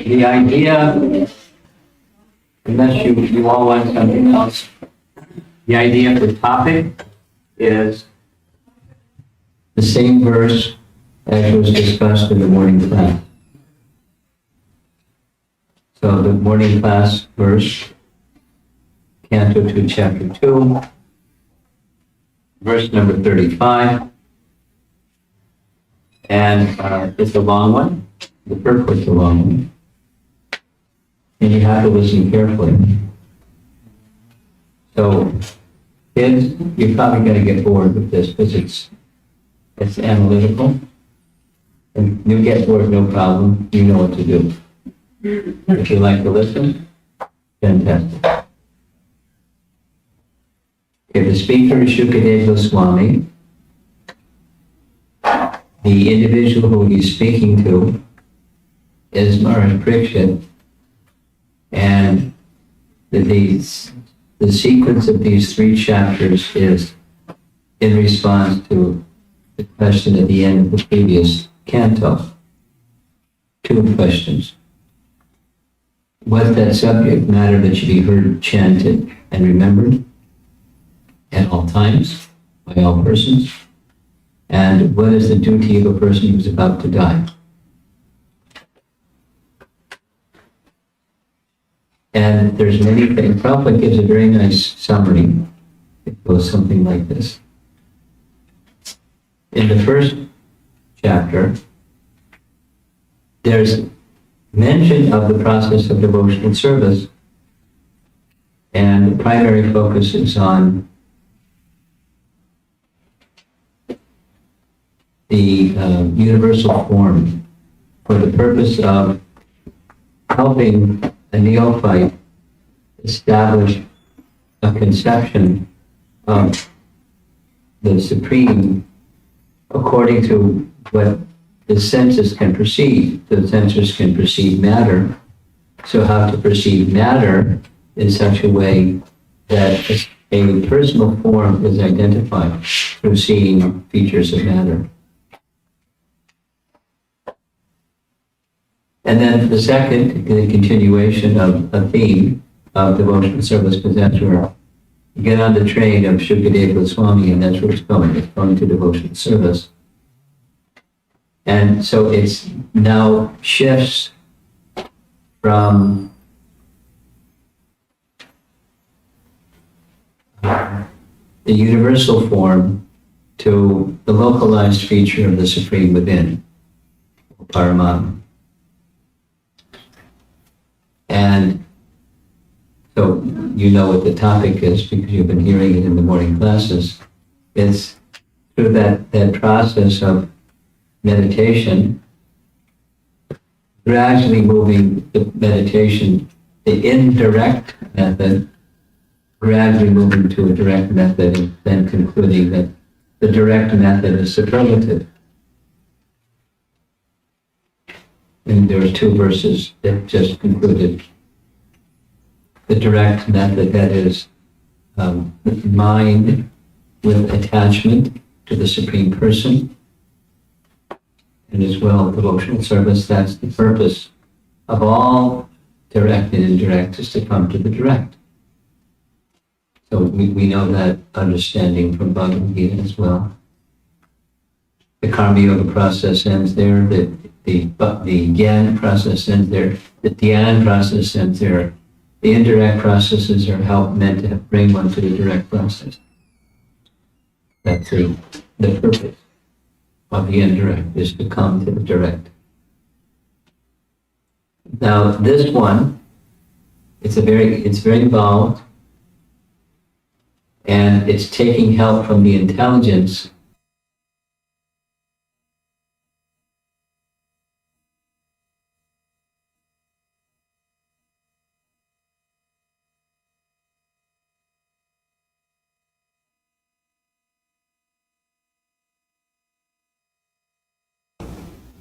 the idea, unless you all want something else, the idea of the topic is the same verse as was discussed in the morning class. So the morning class verse, Canto 2, Chapter 2, verse number 35, and it's a long one. The purport's a long one, and you have to listen carefully. So, kids, you're probably going to get bored with this because it's analytical, and you get bored, no problem. You know what to do. If you like to listen, fantastic. Okay, the speaker is Shukadeva Goswami. The individual who he's speaking to is Maharaj Parikshit, and the sequence of these three chapters is in response to the question at the end of the previous canto. Two questions. What's that subject matter that should be heard, chanted, and remembered at all times by all persons? And what is the duty of a person who's about to die? And there's many things. Prabhupada gives a very nice summary. It goes something like this. In the first chapter, there's mention of the process of devotional service, and the primary focus is on the universal form for the purpose of helping a neophyte establish a conception of the Supreme according to what the senses can perceive. The senses can perceive matter, so how to perceive matter in such a way that a personal form is identified through seeing features of matter. And then the second, the continuation of a theme of devotional service, because that's where you get on the train of Shukadeva Goswami, and that's where it's going. It's going to devotional service. And so it's now shifts from the universal form to the localized feature of the Supreme within, Paramatma. And so you know what the topic is because you've been hearing it in the morning classes. It's through that process of meditation, gradually moving the meditation, the indirect method, gradually moving to a direct method, and then concluding that the direct method is superlative. And there were two verses that just concluded the direct method, that is mind with attachment to the Supreme Person, and as well devotional service. That's the purpose of all direct and indirect, is to come to the direct. So we know that understanding from Bhagavad Gita as well. The Karma Yoga process ends there, the Gyan process ends there, the Dhyan process ends there. The indirect processes are meant to bring one to the direct process. That's the purpose of the indirect, is to come to the direct. Now this one, it's very involved, and it's taking help from the intelligence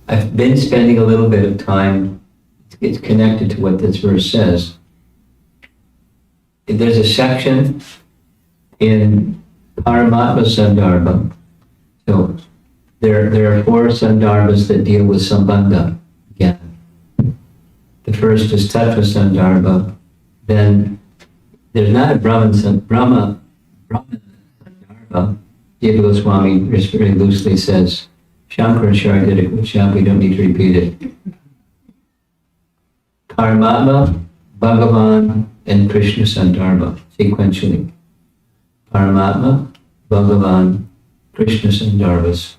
I've been spending a little bit of time, it's connected to what this verse says. There's a section in Paramatma Sandarbha. So there are four Sandarbhas that deal with Sambandha. Yeah. The first is Tattva Sandarbha. Then there's not a Brahma Sandarbha. Jiva Goswami very loosely says, Shankaracharya did a good job, we don't need to repeat it. Paramatma, Bhagavan, and Krishna Sandarbha, sequentially. Paramatma, Bhagavan, Krishna Sandarbhas.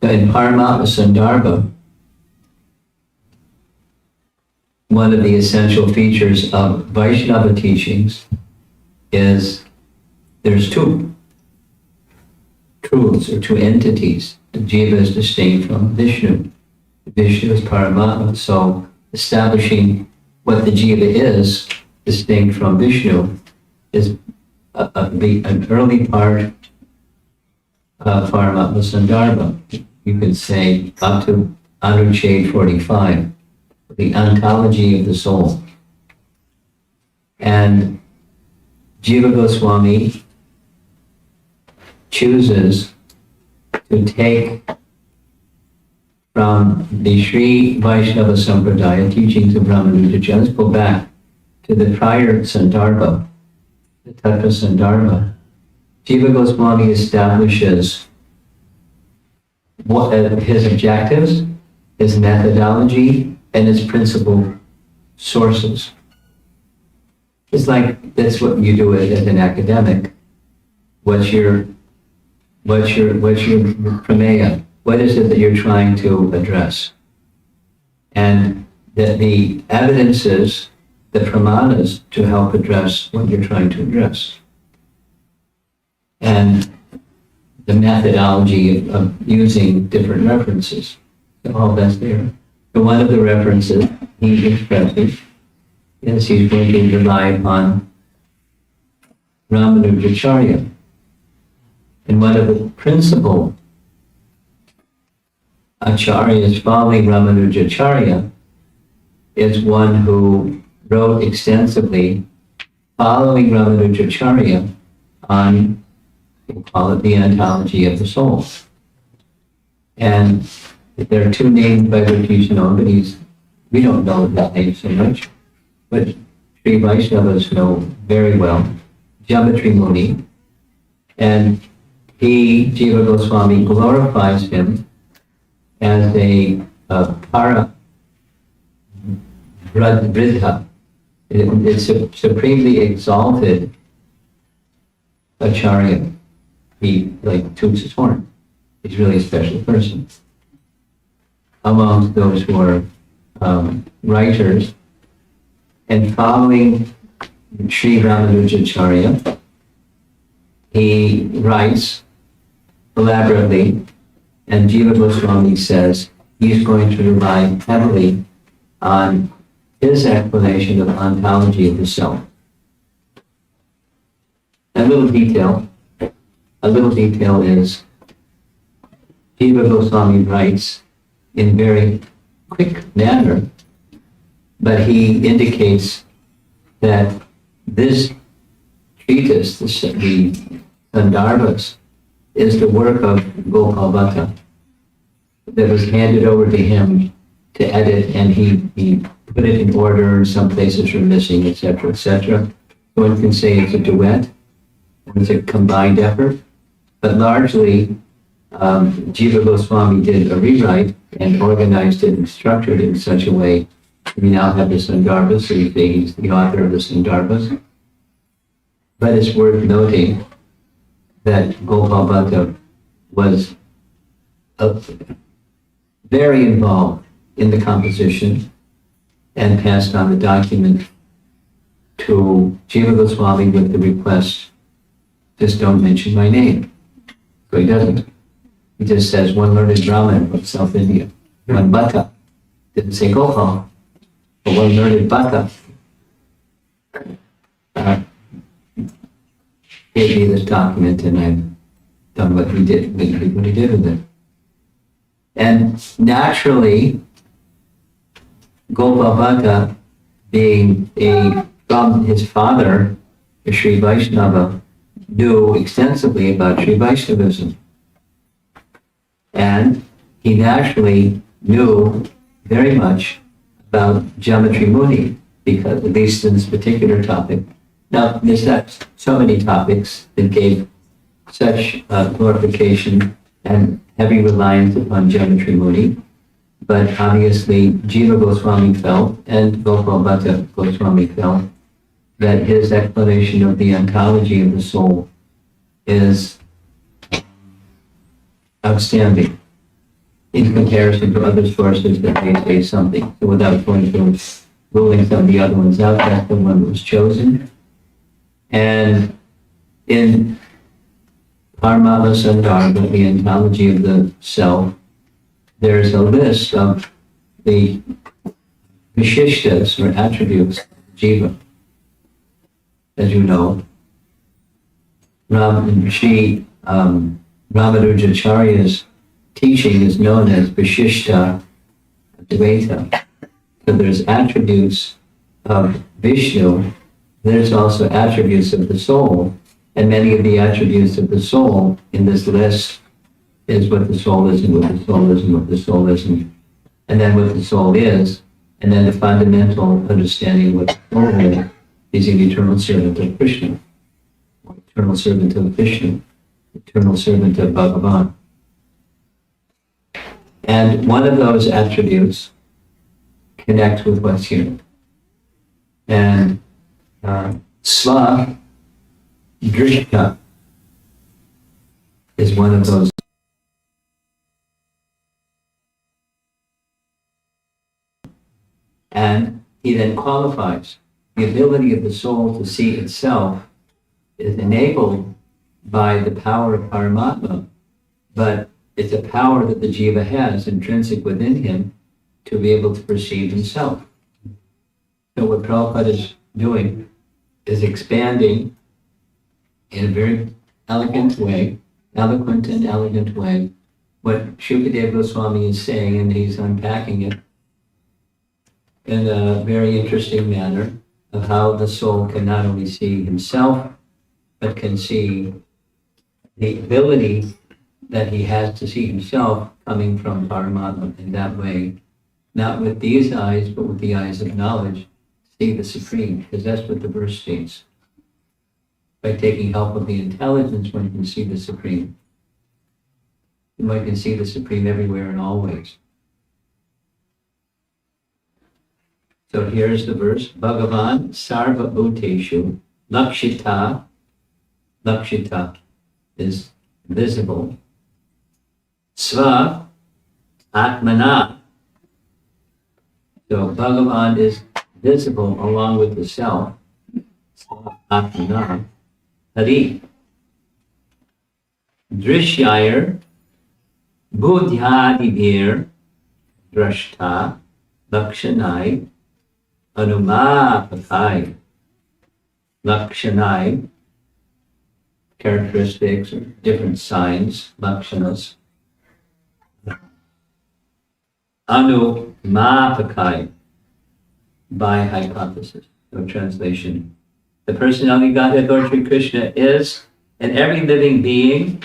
In Paramatma Sandarbha, one of the essential features of Vaishnava teachings is there's two truths or two entities. The Jiva is distinct from Vishnu. Vishnu is Paramatma, so establishing what the Jiva is distinct from Vishnu is an early part of Paramatma Sandarbha. You could say up to Anucheda 45, the ontology of the soul. And Jiva Goswami chooses to take from the Sri Vaishnava Sampradaya teachings of Ramanujacha. Let's go back to the prior Sandarbha, the Tattva Sandarbha. Jiva Goswami establishes what his objectives, his methodology, and his principal sources. It's like that's what you do as an academic. What's your prameya? What is it that you're trying to address? And that the evidences, the pramanas, to help address what you're trying to address. And the methodology of using different references. So all that's there. So one of the references he expresses is he's going to rely upon Ramanujacharya. And one of the principal acharyas following Ramanujacharya is one who wrote extensively following Ramanujacharya on, we'll call it the ontology of the soul. And there are two names by which he's known, but we don't know his name so much, but Sri Vaishnavas know very well, Jamatri Muni, and Jiva Goswami glorifies him as a para vridha. It's a supremely exalted acharya. He like toots his horn. He's really a special person. Amongst those who are writers, and following Sri Ramanujacharya, he writes elaborately, and Jiva Goswami says he's going to rely heavily on his explanation of the ontology of the self. A little detail is Jiva Goswami writes in very quick manner, but he indicates that this treatise, the Sandarbhas, is the work of Gopal Bhatta that was handed over to him to edit, and he put it in order. Some places are missing, etc., etc. One can say it's a duet, it's a combined effort, but largely Jiva Goswami did a rewrite and organized it and structured it in such a way. We now have the Sandarbhas, so you say he's the author of the Sandarbhas. But it's worth noting that Gopal Bhatta was very involved in the composition and passed on the document to Jiva Goswami with the request, just don't mention my name. So he doesn't. He just says one learned Brahmin from South India, one Bhatta. Didn't say Gopal, but one learned Bhatta. Gave me this document, and I've done what he did with it. And naturally, Gopal Bhatta, being from his father, a Sri Vaishnava, knew extensively about Sri Vaishnavism. And he naturally knew very much about Geometry Muni, because at least in this particular topic. Now, there's not so many topics that gave such glorification and heavy reliance upon Geometry Muni, but obviously Jiva Goswami felt, and Gopal Bhatta Goswami felt, that his explanation of the ontology of the soul is outstanding in comparison to other sources that may say something. So without going through ruling some of the other ones out, that's the one that was chosen. And in Paramatma Sandarbha, the ontology of the self, there's a list of the vishishtas, or attributes of Jiva. As you know, Ramanujacharya's teaching is known as Vishishta Advaita. So there's attributes of Vishnu, there's also attributes of the soul, and many of the attributes of the soul in this list is what the soul is and what the soul is and what the soul isn't, and then what the soul is, and then the fundamental understanding of what the soul is an eternal servant of Krishna, eternal servant of Vishnu, eternal servant of Bhagavan. And one of those attributes connects with what's here. And Sva Drishta is one of those. And he then qualifies the ability of the soul to see itself is enabled by the power of Paramatma, but it's a power that the jiva has intrinsic within him to be able to perceive himself. So what Prabhupada is doing is expanding in a very elegant way, eloquent and elegant way, what Shukadeva Goswami is saying, and he's unpacking it in a very interesting manner of how the soul can not only see himself, but can see the ability that he has to see himself coming from Paramatma in that way, not with these eyes, but with the eyes of knowledge, see the Supreme, because that's what the verse states. By taking help of the intelligence, one can see the Supreme. And one can see the Supreme everywhere and always. So here's the verse, Bhagavan Sarva Bhuteshu Lakshita. Lakshita is visible. Sva Atmana. So Bhagavan is visible along with the self. Sva Atmana. Hari. Drishyayar Budhyadibhir Drashta Lakshanai Anumapathai. Lakshanai, characteristics or different signs, lakshanas. Anumapathai, by hypothesis. No translation. The personality Godhead Lord Sri Krishna is in every living being,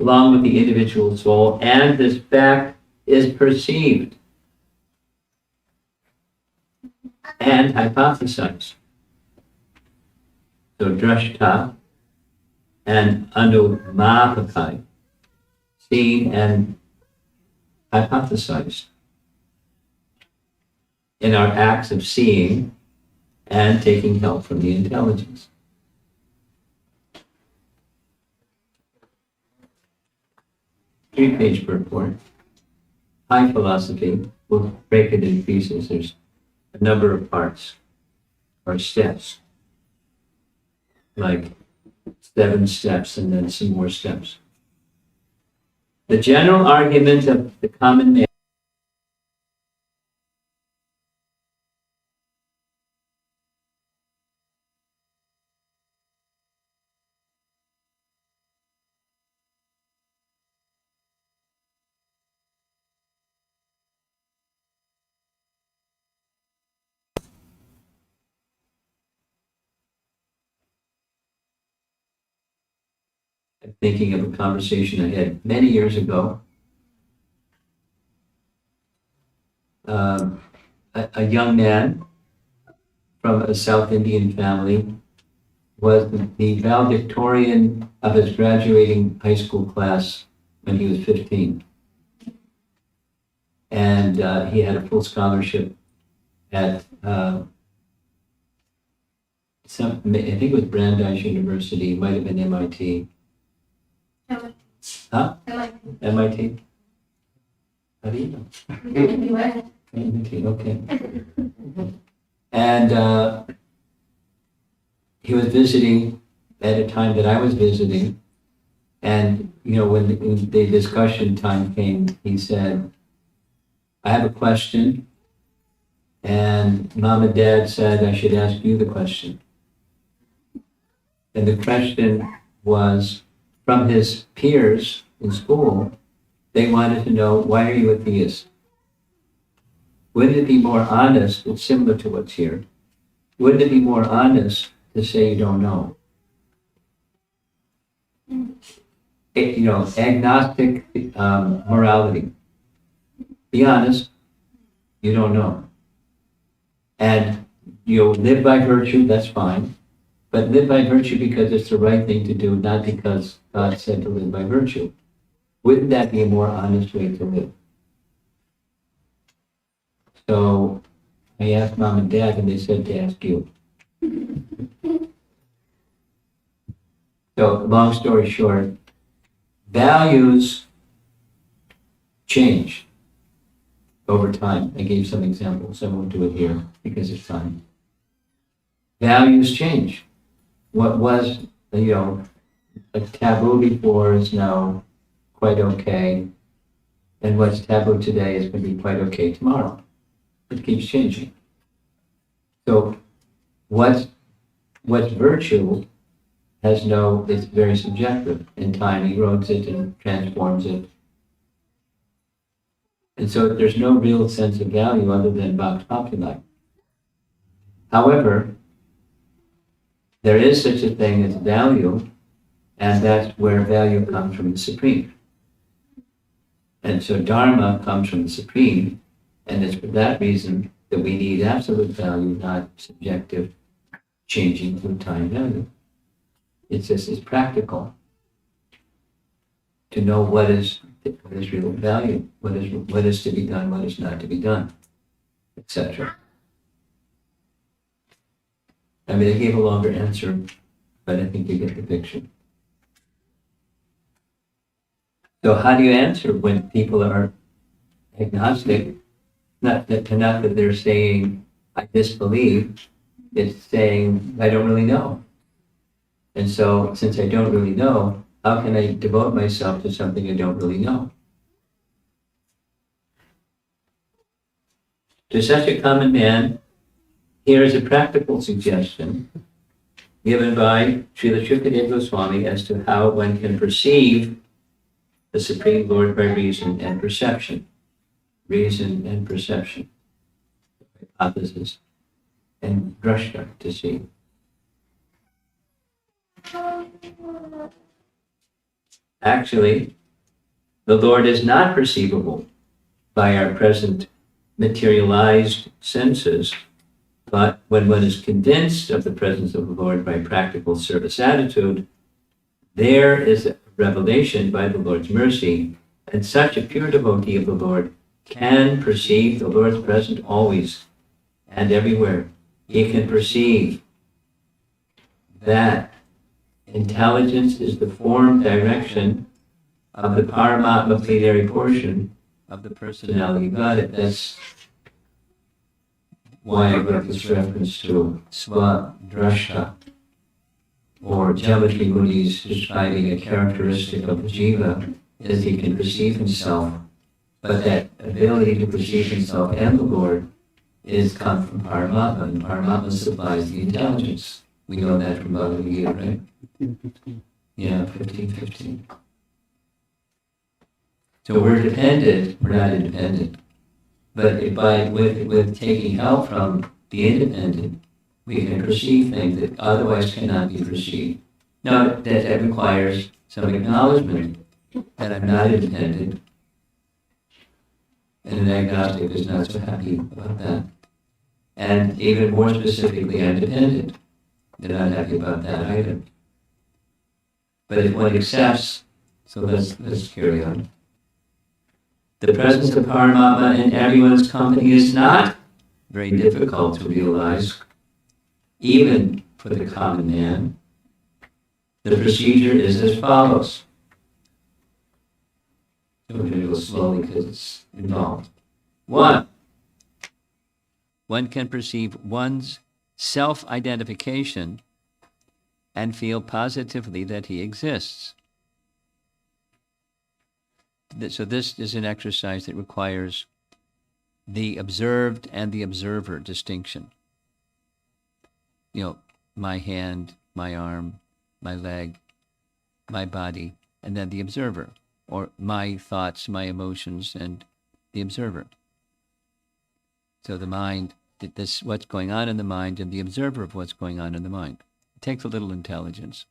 along with the individual soul, and this fact is perceived and hypothesized. So drashta and anumapathai, seen and hypothesized in our acts of seeing and taking help from the intelligence. Three-page purport. High philosophy, we'll break it in pieces. There's a number of parts or steps, like 7 steps and then some more steps. The general argument of the common man thinking of a conversation I had many years ago a young man from a South Indian family, was the valedictorian of his graduating high school class when he was 15. And he had a full scholarship at I think it was Brandeis University, it might have been MIT. Huh? MIT? How do you know? MIT, okay. And he was visiting at a time that I was visiting. And, you know, when the discussion time came, he said, I have a question. And Mom and Dad said I should ask you the question. And the question was, from his peers in school, they wanted to know, why are you a theist? Wouldn't it be more honest, it's similar to what's here, wouldn't it be more honest to say you don't know? You know, agnostic morality. Be honest, you don't know. And you live by virtue, that's fine. But live by virtue because it's the right thing to do, not because God said to live by virtue. Wouldn't that be a more honest way to live? So I asked Mom and Dad, and they said to ask you. So long story short, values change over time. I gave some examples. I won't do it here because it's time. Values change. What was, you know, a taboo before is now quite okay, and what's taboo today is going to be quite okay tomorrow. It keeps changing. So what's virtue has no, it's very subjective. In time erodes it and transforms it. And so there's no real sense of value other than vox populi. However, there is such a thing as value, and that's where value comes from the Supreme. And so Dharma comes from the Supreme, and it's for that reason that we need absolute value, not subjective, changing through time value. It's just as practical to know what is real value, what is to be done, what is not to be done, etc. I mean, I gave a longer answer, but I think you get the picture. So how do you answer when people are agnostic? Not that they're saying, I disbelieve, it's saying, I don't really know. And so, since I don't really know, how can I devote myself to something I don't really know? To such a common man, here is a practical suggestion given by Srila Shukadeva Goswami as to how one can perceive the Supreme Lord by reason and perception. Reason and perception. Hypothesis. And drashta, to see. Actually, the Lord is not perceivable by our present materialized senses, but when one is convinced of the presence of the Lord by practical service attitude, there is a revelation by the Lord's mercy, and such a pure devotee of the Lord can perceive the Lord's presence always and everywhere. He can perceive that intelligence is the form direction of the Paramatma plenary portion of the personality of God. That's why I got this reference to Swadrashta, or Geometry Muni's describing a characteristic of the jiva is he can perceive himself, but that ability to perceive himself and the Lord is come from Paramatma, and Paramatma supplies the intelligence. We know that from Bhagavad Gita, right? Yeah, 15:15. So we're dependent, we're not independent. But with taking help from the independent, we can perceive things that otherwise cannot be perceived. Now, that requires some acknowledgement that I'm not independent, and an agnostic is not so happy about that. and even more specifically, I'm dependent. They're not happy about that either. But if one accepts, so let's carry on. The presence of Paramatma in everyone's company is not very difficult to realize, even for the common man. The procedure is as follows. I'm going to go slowly because it's involved. 1. One can perceive one's self-identification and feel positively that he exists. So this is an exercise that requires the observed and the observer distinction. You know, my hand, my arm, my leg, my body, and then the observer, or my thoughts, my emotions, and the observer. So the mind, this what's going on in the mind, and the observer of what's going on in the mind. It takes a little intelligence.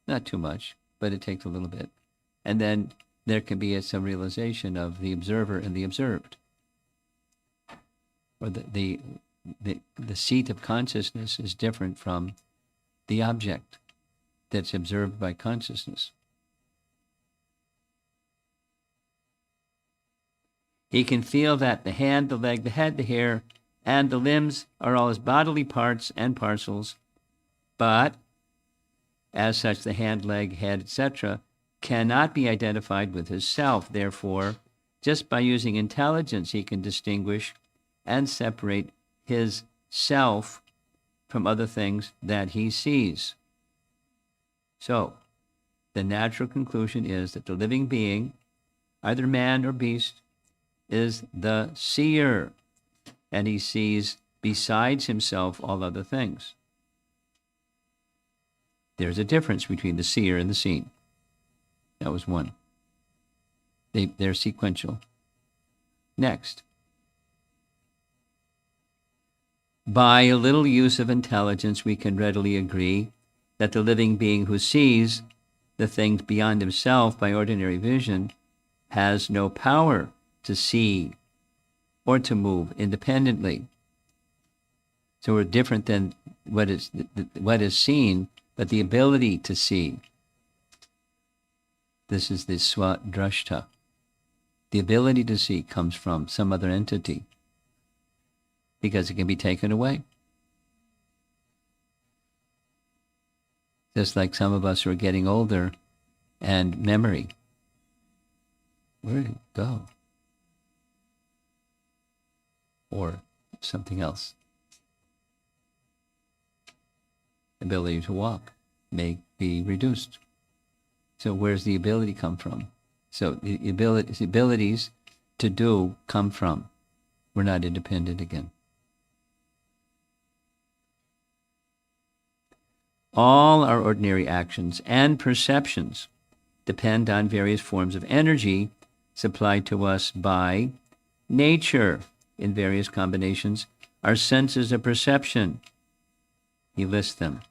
Not too much, but it takes a little bit. And then there can be some realization of the observer and the observed. Or the seat of consciousness is different from the object that's observed by consciousness. He can feel that the hand, the leg, the head, the hair, and the limbs are all his bodily parts and parcels, but as such, the hand, leg, head, etc., cannot be identified with his self. Therefore, just by using intelligence, he can distinguish and separate his self from other things that he sees. So, the natural conclusion is that the living being, either man or beast, is the seer, and he sees besides himself all other things. There's a difference between the seer and the seen. That was one. They're sequential. Next. By a little use of intelligence, we can readily agree that the living being who sees the things beyond himself by ordinary vision has no power to see or to move independently. So we're different than what is seen, but the ability to see. This is the swadrashta. The ability to see comes from some other entity because it can be taken away. Just like some of us who are getting older and memory. Where did it go? Or something else. Ability to walk may be reduced. So where's the ability come from? So the abilities to do come from. We're not independent again. All our ordinary actions and perceptions depend on various forms of energy supplied to us by nature in various combinations. Our senses of perception, he lists them,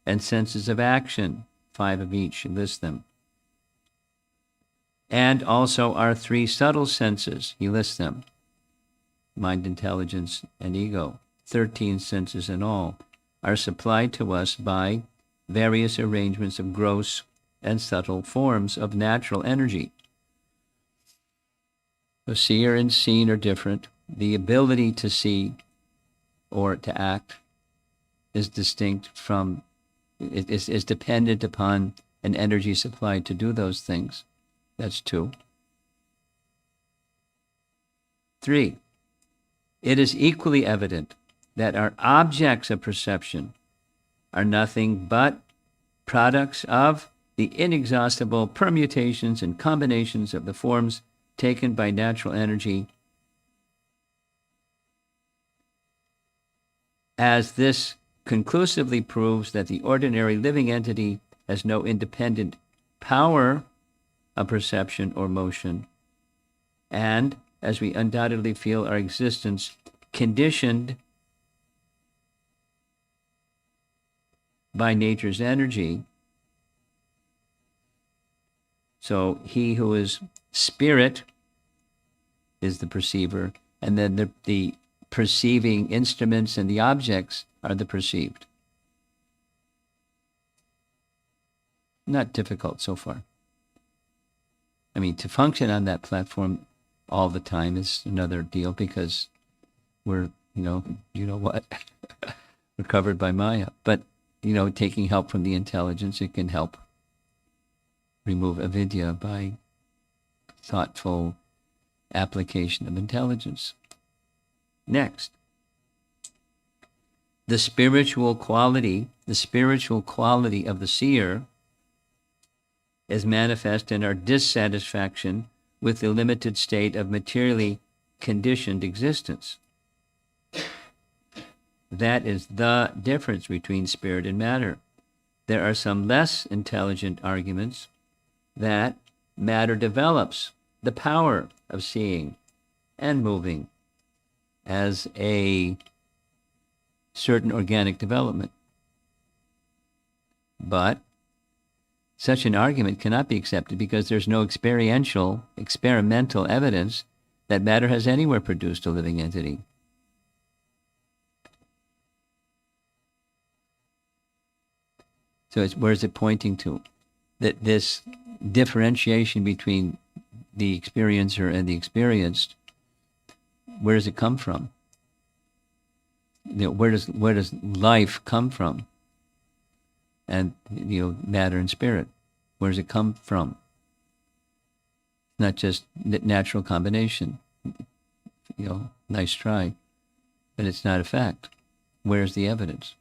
and senses of action, 5 of each, he lists them. And also our 3 subtle senses, he lists them, mind, intelligence, and ego. 13 senses in all are supplied to us by various arrangements of gross and subtle forms of natural energy. So seer and seen are different. The ability to see or to act is distinct from, is dependent upon an energy supplied to do those things. That's 2. 3, it is equally evident that our objects of perception are nothing but products of the inexhaustible permutations and combinations of the forms taken by natural energy, as this conclusively proves that the ordinary living entity has no independent power of perception or motion, and as we undoubtedly feel our existence conditioned by nature's energy. So he who is spirit is the perceiver, and then the perceiving instruments and the objects are the perceived. Not difficult so far. I mean, to function on that platform all the time is another deal, because we're, you know what, we're covered by Maya. But, taking help from the intelligence, it can help remove avidya by thoughtful application of intelligence. Next, the spiritual quality of the seer is manifest in our dissatisfaction with the limited state of materially conditioned existence. That is the difference between spirit and matter. There are some less intelligent arguments that matter develops the power of seeing and moving as a certain organic development. But such an argument cannot be accepted because there's no experimental evidence that matter has anywhere produced a living entity. So where is it pointing to? That this differentiation between the experiencer and the experienced, where does it come from? Where does life come from? And matter and spirit, where does it come from? Not just natural combination. Nice try, but it's not a fact. Where's the evidence?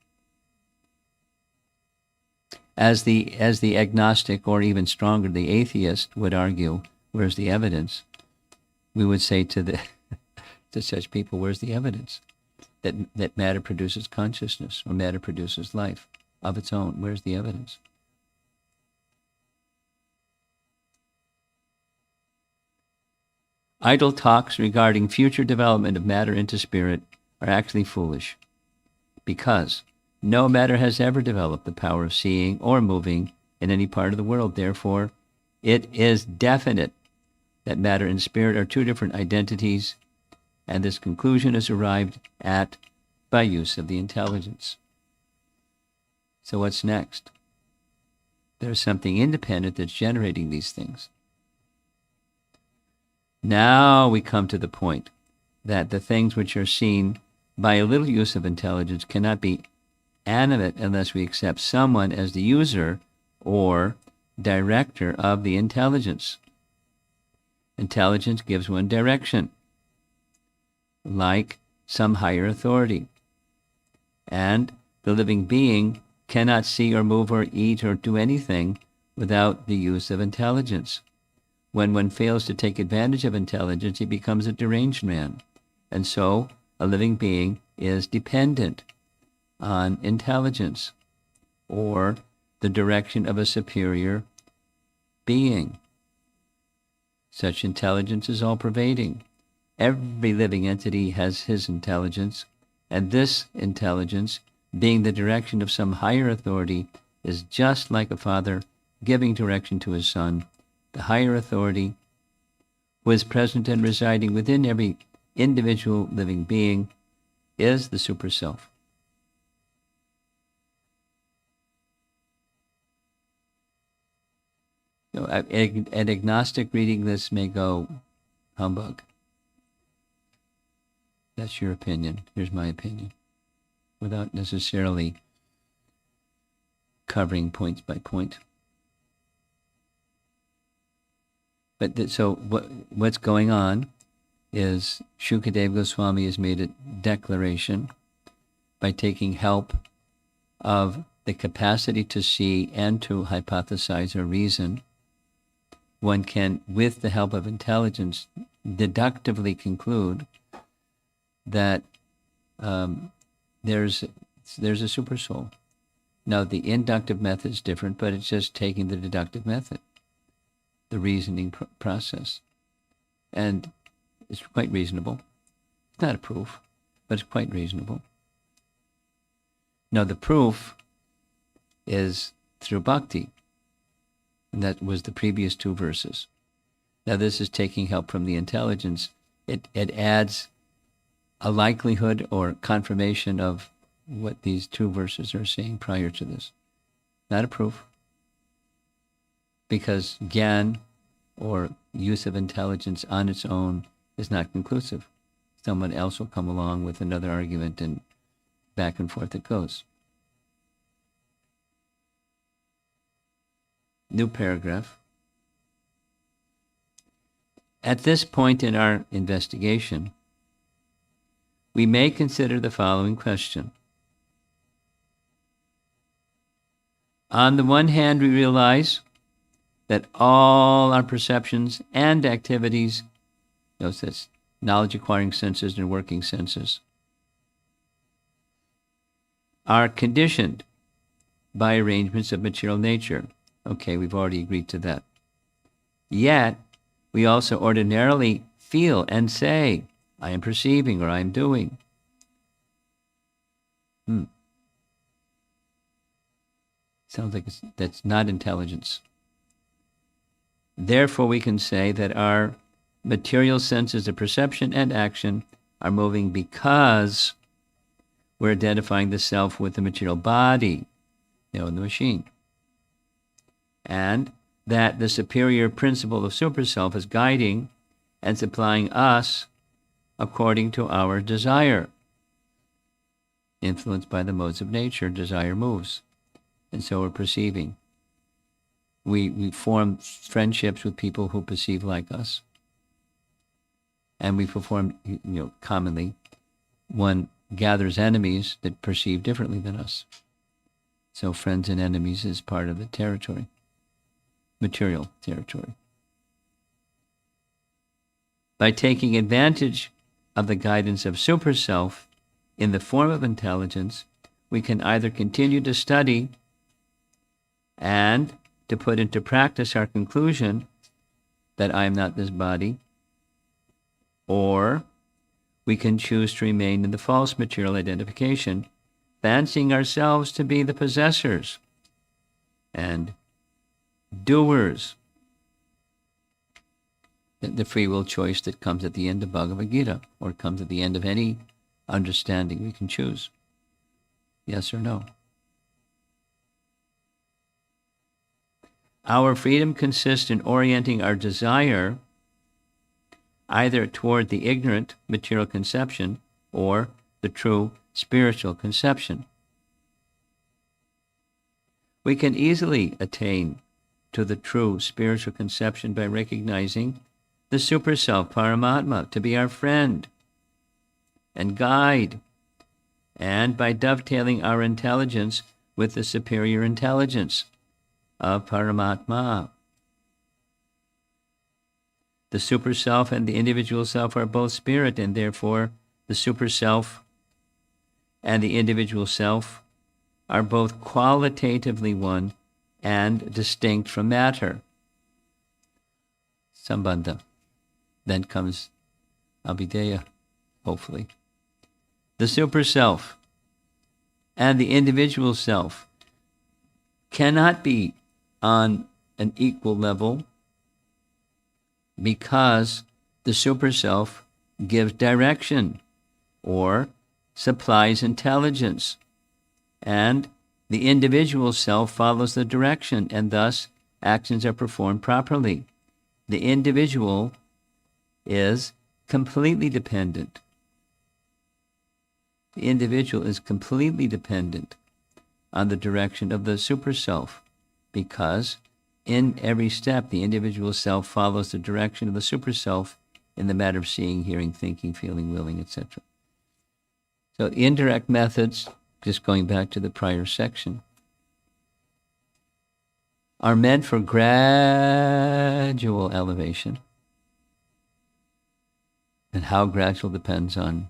As the agnostic, or even stronger, the atheist would argue, where's the evidence? We would say to such people, where's the evidence that matter produces consciousness, or matter produces life of its own? Where's the evidence? Idle talks regarding future development of matter into spirit are actually foolish, because no matter has ever developed the power of seeing or moving in any part of the world. Therefore, it is definite that matter and spirit are two different identities, and this conclusion is arrived at by use of the intelligence. So what's next? There's something independent that's generating these things. Now we come to the point that the things which are seen by a little use of intelligence cannot be animate unless we accept someone as the user or director of the intelligence. Intelligence gives one direction, like some higher authority. And the living being cannot see or move or eat or do anything without the use of intelligence. When one fails to take advantage of intelligence, he becomes a deranged man. And so a living being is dependent on intelligence or the direction of a superior being. Such intelligence is all-pervading. Every living entity has his intelligence, and this intelligence, being the direction of some higher authority, is just like a father giving direction to his son. The higher authority, who is present and residing within every individual living being, is the super self. An agnostic reading this may go, humbug. That's your opinion. Here's my opinion, without necessarily covering points by point. But so what's going on is Shukadeva Goswami has made a declaration by taking help of the capacity to see and to hypothesize or reason. One can, with the help of intelligence, deductively conclude that there's a super soul. Now, the inductive method is different, but it's just taking the deductive method, the reasoning process. And it's quite reasonable. It's not a proof, but it's quite reasonable. Now, the proof is through bhakti. And that was the previous two verses. Now, this is taking help from the intelligence. It adds a likelihood or confirmation of what these two verses are saying prior to this. Not a proof. Because Gyan, or use of intelligence on its own, is not conclusive. Someone else will come along with another argument, and back and forth it goes. New paragraph. At this point in our investigation, we may consider the following question. On the one hand, we realize that all our perceptions and activities, notice that's knowledge acquiring senses and working senses, are conditioned by arrangements of material nature. Okay, we've already agreed to that. Yet, we also ordinarily feel and say, I am perceiving or I am doing. Sounds like that's not intelligence. Therefore, we can say that our material senses of perception and action are moving because we're identifying the self with the material body, the machine. And that the superior principle of superself is guiding and supplying us according to our desire. Influenced by the modes of nature, desire moves. And so we're perceiving. We form friendships with people who perceive like us. And we perform, commonly, one gathers enemies that perceive differently than us. So friends and enemies is part of the territory, material territory. By taking advantage of the guidance of superself in the form of intelligence, we can either continue to study and to put into practice our conclusion that I am not this body, or we can choose to remain in the false material identification, fancying ourselves to be the possessors and doers. The free will choice that comes at the end of Bhagavad Gita, or comes at the end of any understanding we can choose. Yes or no? Our freedom consists in orienting our desire either toward the ignorant material conception or the true spiritual conception. We can easily attain to the true spiritual conception by recognizing the super self, Paramatma, to be our friend and guide, and by dovetailing our intelligence with the superior intelligence of Paramatma. The super self and the individual self are both spirit, and therefore the super self and the individual self are both qualitatively one and distinct from matter. Sambandha. Then comes Abhideya, hopefully. The super self and the individual self cannot be on an equal level because the super self gives direction or supplies intelligence, and the individual self follows the direction, and thus actions are performed properly. The individual is completely dependent. The individual is completely dependent on the direction of the super self, because in every step the individual self follows the direction of the super self in the matter of seeing, hearing, thinking, feeling, willing, etc. So indirect methods, just going back to the prior section, are meant for gradual elevation. And how gradual depends on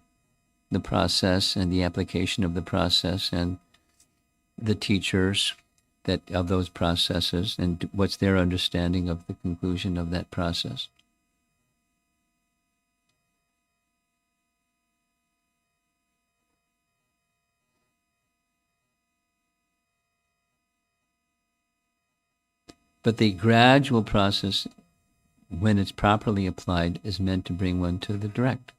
the process and the application of the process and the teachers of those processes, and what's their understanding of the conclusion of that process. But the gradual process, when it's properly applied, is meant to bring one to the direct.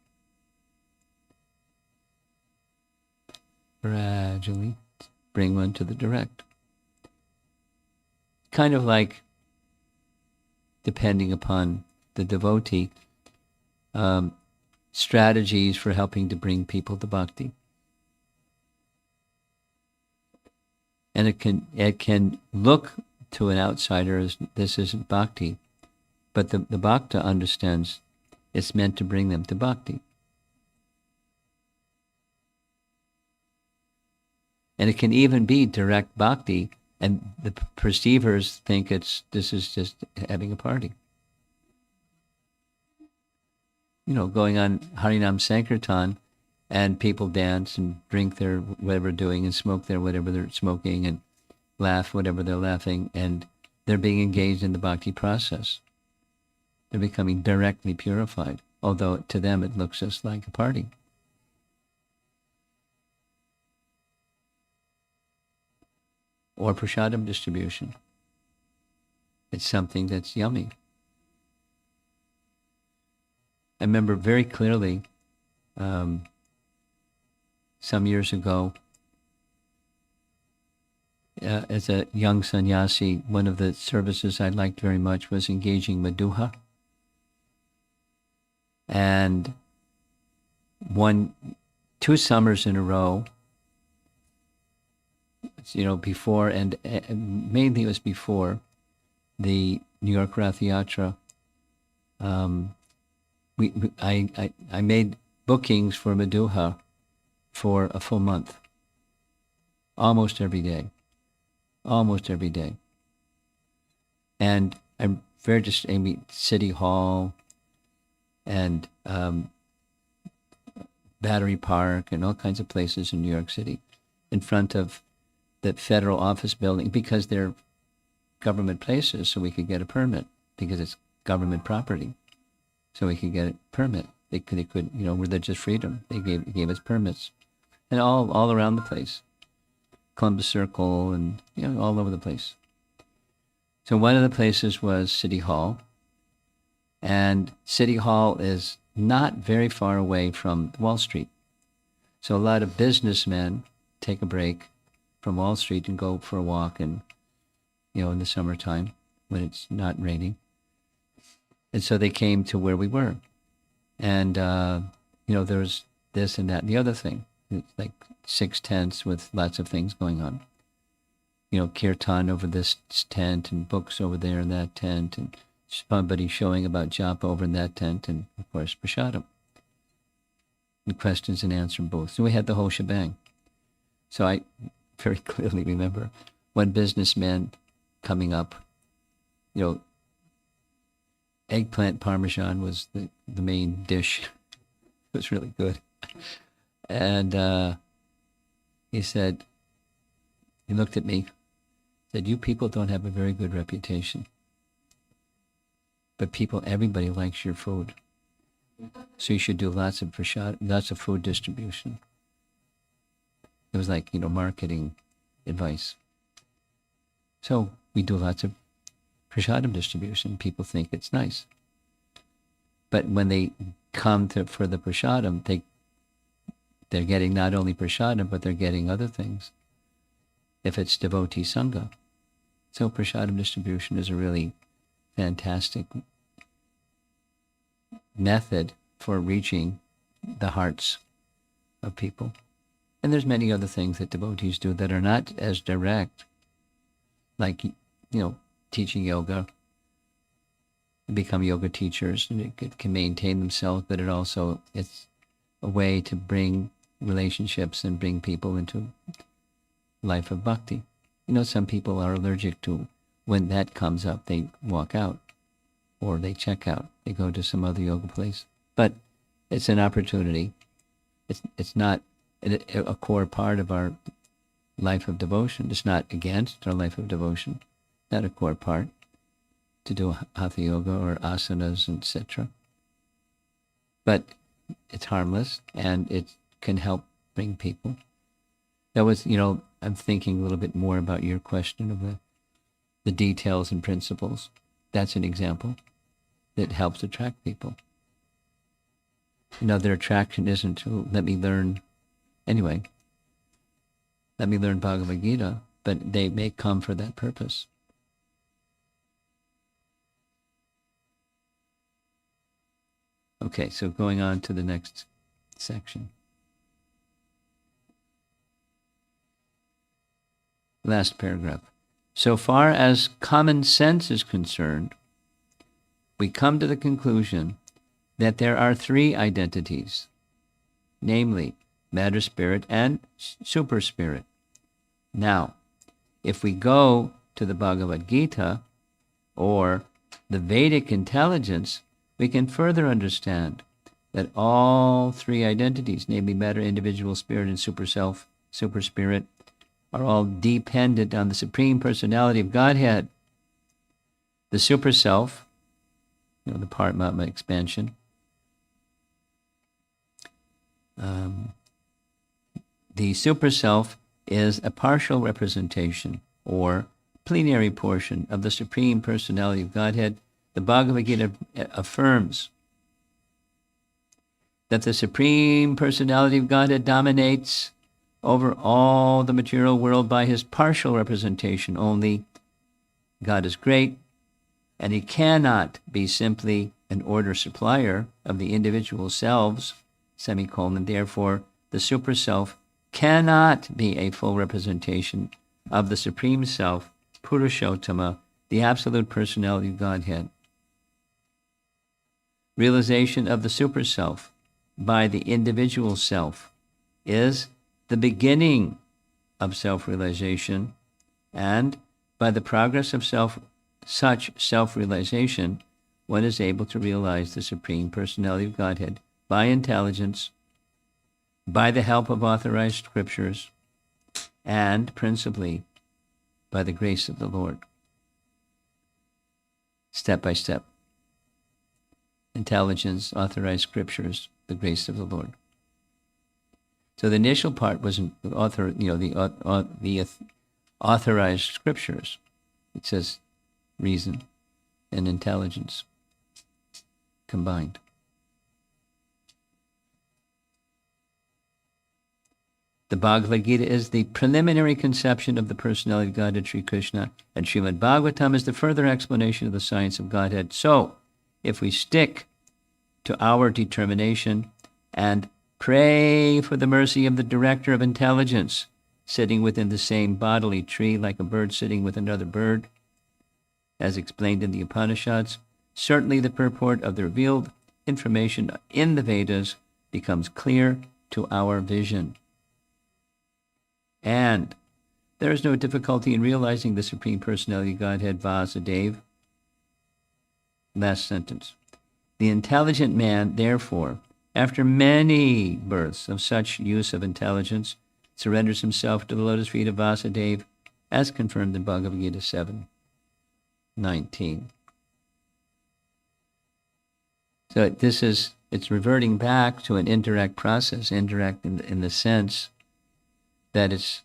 gradually bring one to the direct. Kind of like, depending upon the devotee, strategies for helping to bring people to bhakti. And it can look to an outsider as this isn't bhakti, but the bhakta understands it's meant to bring them to bhakti. And it can even be direct bhakti, and the perceivers think this is just having a party. Going on Harinam Sankirtan, and people dance and drink their whatever they're doing and smoke their whatever they're smoking and laugh whatever they're laughing, and they're being engaged in the bhakti process. They're becoming directly purified, although to them it looks just like a party. Or prasadam distribution. It's something that's yummy. I remember very clearly some years ago, as a young sannyasi, one of the services I liked very much was engaging Madhuha. And 2 summers in a row, before, and mainly it was before the New York Rath Yatra, I made bookings for Madhuha for a full month, almost every day. And I'm very just City Hall and Battery Park and all kinds of places in New York City, in front of the federal office building, because they're government places, so we could get a permit, because it's government property. So we could get a permit. They could, religious freedom. They gave us permits, and all around the place, Columbus Circle, and all over the place. So one of the places was City Hall, and City Hall is not very far away from Wall Street. So a lot of businessmen take a break from Wall Street and go for a walk, and in the summertime when it's not raining. And so they came to where we were. And, there was this and that and the other thing. It's like 6 tents with lots of things going on. Kirtan over this tent, and books over there in that tent, and somebody showing about japa over in that tent, and of course, prasadam. And questions and answer both. So we had the whole shebang. So I very clearly remember one businessman coming up, eggplant parmesan was the main dish. It was really good. And he looked at me, said, "You people don't have a very good reputation. But everybody likes your food. So you should do lots of food distribution." It was like, marketing advice. So we do lots of prasadam distribution. People think it's nice. But when they come for the prasadam, they're getting not only prasadam, but they're getting other things, if it's devotee sangha. So prasadam distribution is a really fantastic method for reaching the hearts of people. And there's many other things that devotees do that are not as direct, like, teaching yoga, become yoga teachers, and it can maintain themselves, but it's a way to bring relationships and bring people into life of bhakti. Some people are allergic to, when that comes up, they walk out, or they check out, they go to some other yoga place. But it's an opportunity. It's not a core part of our life of devotion. It's not against our life of devotion. Not a core part to do hatha yoga or asanas, etc. But it's harmless, and it can help bring people. That was, I'm thinking a little bit more about your question of the details and principles. That's an example that helps attract people. Their attraction isn't to let me learn. Anyway, let me learn Bhagavad Gita, but they may come for that purpose. Okay, so going on to the next section. Last paragraph. So far as common sense is concerned, we come to the conclusion that there are three identities, namely matter spirit and super spirit. Now, if we go to the Bhagavad Gita or the Vedic intelligence, we can further understand that all three identities, namely matter, individual spirit, and super self, super spirit, are all dependent on the Supreme Personality of Godhead. The super self, the Paramatma expansion, the super self is a partial representation or plenary portion of the Supreme Personality of Godhead. The Bhagavad Gita affirms that the Supreme Personality of Godhead dominates over all the material world by his partial representation only. God is great, and he cannot be simply an order supplier of the individual selves, semicolon. Therefore, the super self cannot be a full representation of the Supreme Self, Purushottama, the absolute personality of Godhead. Realization of the super self by the individual self is the beginning of self-realization, and by the progress of such self-realization, one is able to realize the Supreme Personality of Godhead by intelligence, by the help of authorized scriptures, and principally by the grace of the Lord. Step by step. Intelligence, authorized scriptures, the grace of the Lord. So the initial part was the authorized scriptures. It says reason and intelligence combined. The Bhagavad Gita is the preliminary conception of the personality of Godhead, Sri Krishna, and Srimad Bhagavatam is the further explanation of the science of Godhead. So, if we stick to our determination and pray for the mercy of the director of intelligence, sitting within the same bodily tree like a bird sitting with another bird, as explained in the Upanishads, certainly the purport of the revealed information in the Vedas becomes clear to our vision. And there is no difficulty in realizing the Supreme Personality of Godhead, Vasudeva. Last sentence. The intelligent man, therefore, after many births of such use of intelligence, surrenders himself to the lotus feet of Vasudeva, as confirmed in Bhagavad Gita 7:19. So it's reverting back to an indirect process, indirect in the sense that it's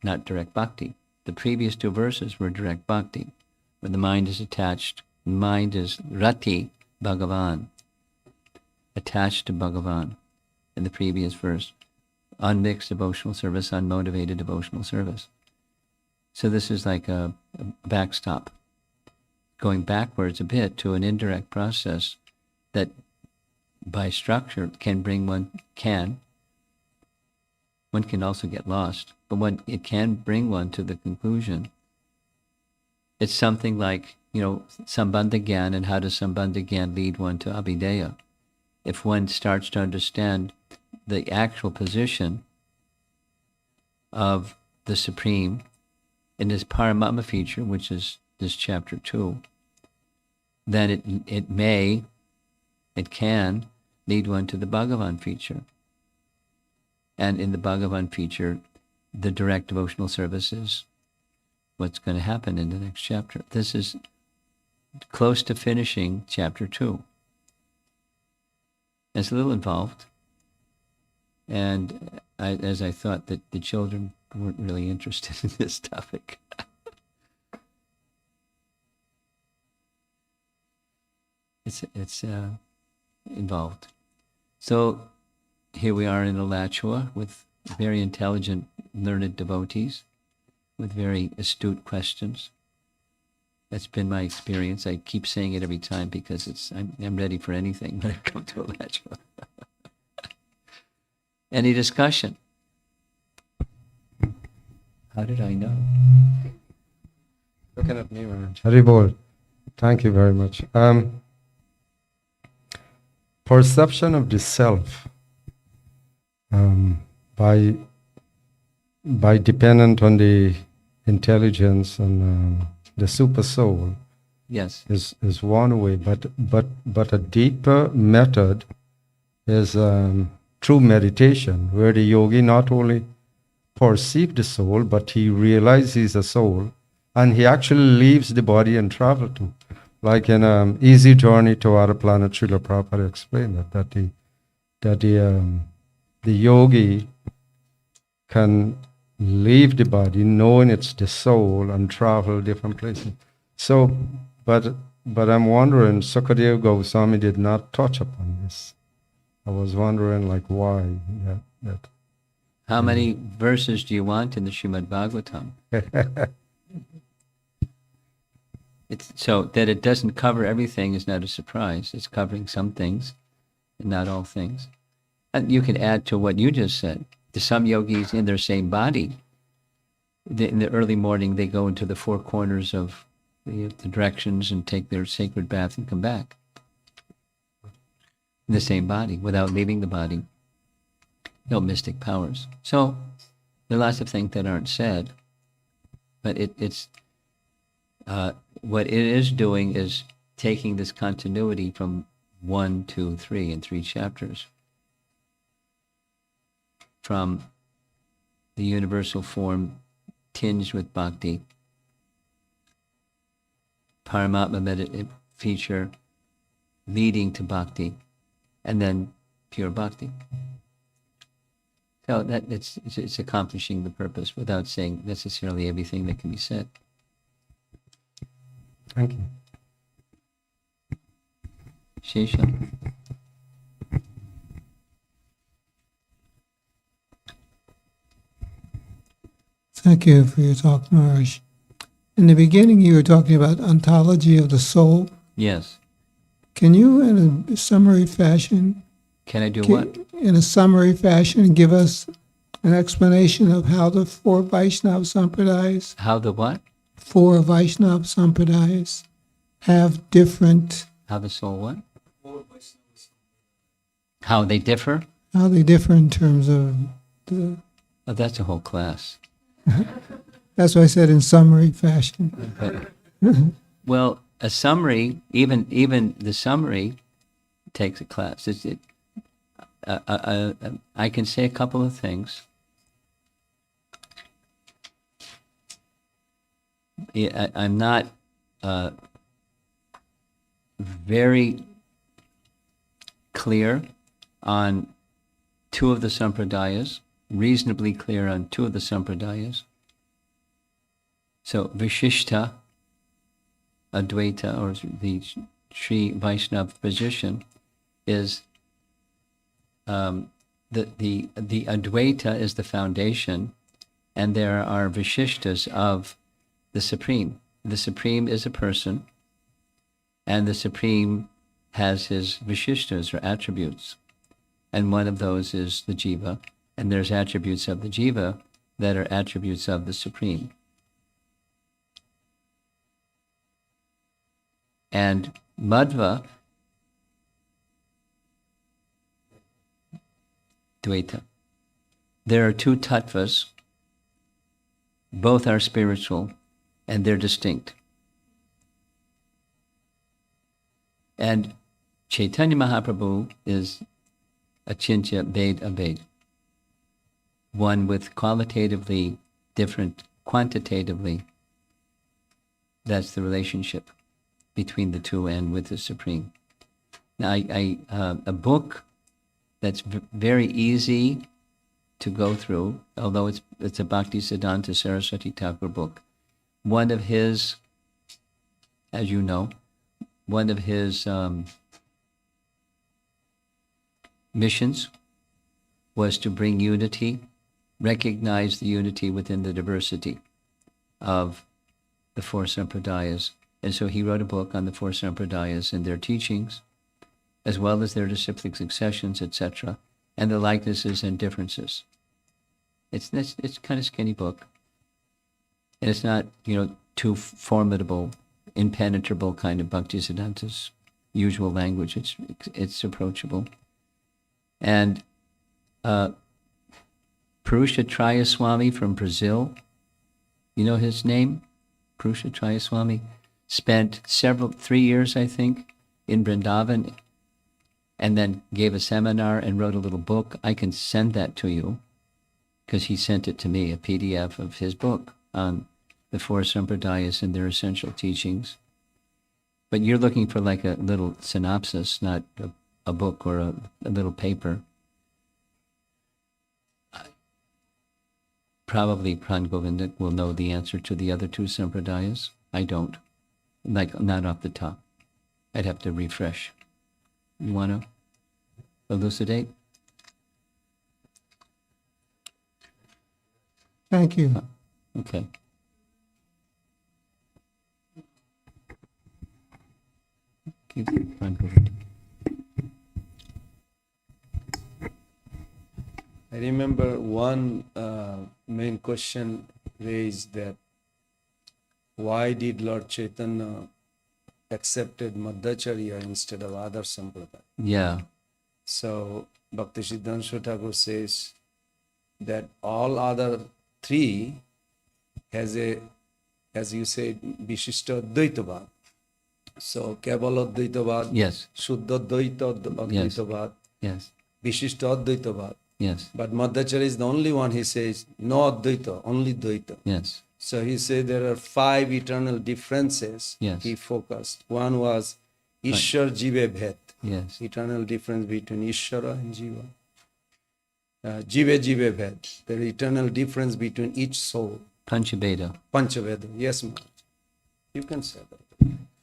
not direct bhakti. The previous two verses were direct bhakti, where the mind is attached. Mind is rati, Bhagavan, attached to Bhagavan. In the previous verse, unmixed devotional service, unmotivated devotional service. So this is like a backstop, going backwards a bit to an indirect process that by structure one can also get lost, but it can bring one to the conclusion. It's something like, Sambandha Gyan, and how does Sambandha Gyan lead one to Abhideya? If one starts to understand the actual position of the Supreme in this Paramatma feature, which is this chapter 2, then it can lead one to the Bhagavan feature. And in the Bhagavan feature, the direct devotional service is what's going to happen in the next chapter. This is close to finishing chapter 2. It's a little involved. And as I thought that the children weren't really interested in this topic. It's involved. So here we are in Alachua with very intelligent learned devotees with very astute questions. That's been my experience. I keep saying it every time because I'm ready for anything when I come to Alachua. Any discussion? How did I know? Looking at me, Maharaj. Haribol. Thank you very much. Perception of the self by dependent on the intelligence and the super soul. Yes. Is one way, but a deeper method is through meditation, where the yogi not only perceives the soul, but he realizes he's a soul, and he actually leaves the body and travel to, like in Easy Journey to Other Planet. Srila Prabhupada explained that the yogi can leave the body, knowing it's the soul, and travel different places. So, but I'm wondering, Sukadeva Goswami did not touch upon this. I was wondering, like, why that. How many verses do you want in the Srimad Bhagavatam? It's so that it doesn't cover everything is not a surprise. It's covering some things and not all things. And you can add to what you just said. To some yogis in their same body, in the early morning, they go into the four corners of the directions and take their sacred bath and come back. In the same body, without leaving the body. No mystic powers. So, there are lots of things that aren't said, but it's what it is doing is taking this continuity from 1, 2, 3 in 3 chapters. From the universal form tinged with bhakti, Paramatma feature leading to bhakti, and then pure bhakti. So that it's accomplishing the purpose without saying necessarily everything that can be said. Thank you. Shesha. Thank you for your talk, Maharaj. In the beginning, you were talking about ontology of the soul. Yes. Can you, in a summary fashion, Can I do what? In a summary fashion, give us an explanation of how the 4 Vaishnava Sampradayas, How the what? 4 Vaishnava Sampradayas have different, How the soul what? How they differ? how they differ in terms of the, Oh, that's a whole class. that's what I said in summary fashion. But, well, a summary, even the summary takes a class. I can say a couple of things. I'm not very clear on 2 of the Sampradayas, reasonably clear on 2 of the Sampradayas. So Vishishta, Advaita, or the Sri Vaishnava position, is the Advaita is the foundation, and there are Vishishtas of the Supreme. The Supreme is a person, and the Supreme has his Vishishtas, or attributes. And one of those is the Jiva, and there's attributes of the Jiva that are attributes of the Supreme. And Madhva, Dvaita. There are 2 tattvas, both are spiritual, and they're distinct. And Chaitanya Mahaprabhu is Achintya Bhed Abhed, one with qualitatively different, quantitatively. That's the relationship between the 2 and with the Supreme. Now, a book that's very easy to go through, although it's a Bhakti Siddhanta Saraswati Thakur book. One of his, as you know, one of his missions was to bring unity recognize the unity within the diversity of the four Sampradayas. And so he wrote a book on the four Sampradayas and their teachings, as well as their disciplic successions, etc., and the likenesses and differences. It's kind of skinny book. And it's not, too formidable, impenetrable kind of Bhaktisiddhanta's usual language. It's approachable. And Purusha Swami from Brazil, you know his name? Purusha Swami spent 3 years, I think, in Vrindavan, and then gave a seminar and wrote a little book. I can send that to you, because he sent it to me, a PDF of his book on the four Sampradayas and their essential teachings. But you're looking for like a little synopsis, not a book or a little paper. Probably Pran Govinda will know the answer to the other two Sampradayas. I don't. Not off the top. I'd have to refresh. You want to elucidate? Thank you. Okay. Give Pran Govinda. I remember one main question raised, that why did Lord Chaitanya accepted Madhacharya instead of other Sampradaya? Yeah. So Bhaktisiddhanta Thakur says that all other three has a, as you said, Vishishta Advaitavad. So Kevala Advaitavad, Yes. Shuddha Advaita Advaitavad, Yes. Vishishta Advaitavad. Yes. But Madhacharya is the only one, he says, no Advaita, only Dvaita. Yes. So he said there are 5 eternal differences. Yes. He focused. One was Ishwar Jiva Bhet, Yes. eternal difference between Ishwara and Jiva. Jiva Jiva Bhet, the eternal difference between each soul. Panchabheda. Panchaveda, yes, Maharaj. You can say that.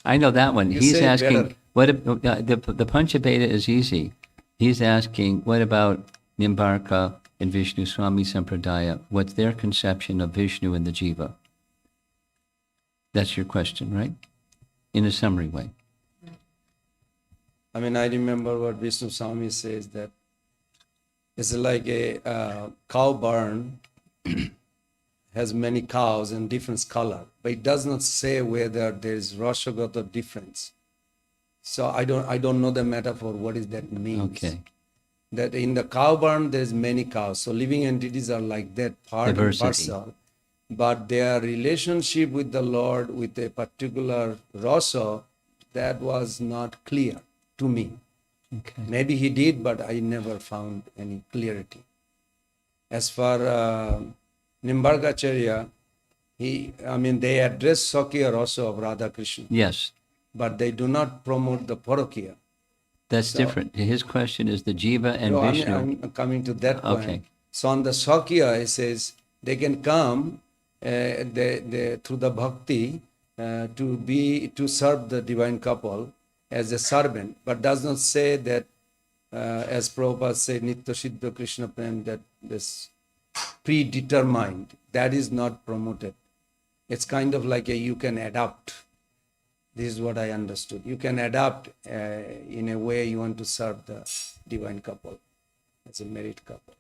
I know that one. You He's say it asking, better. the Panchabheda is easy. He's asking, what about Nimbarka and Vishnu Swami Sampradaya? What's their conception of Vishnu and the Jiva? That's your question, right? In a summary way. I mean, I remember what Vishnu Swami says, that it's like a cow barn has many cows and different color, but it does not say whether there is Rasagata difference. So I don't know the metaphor, what is that means. Okay. That in the cow barn there's many cows. So living entities are like that, part and Diversity. parcel. But their relationship with the Lord, with a particular rasa, that was not clear to me. Okay. Maybe he did, but I never found any clarity. As for Nimbargacharya, they address Sakya rasa of Radha Krishna, Yes. but they do not promote the Parokya. That's So- different. His question is the Jiva and No, Vishnu. I'm coming to that point. Okay. So on the Sakya, it says they can come through the bhakti to serve the divine couple as a servant, but does not say that, as Prabhupada said, Nitya Siddha Krishna Prem, that this predetermined, that is not promoted. It's kind of like you can adapt. This is what I understood. You can adapt in a way you want to serve the divine couple as a married couple.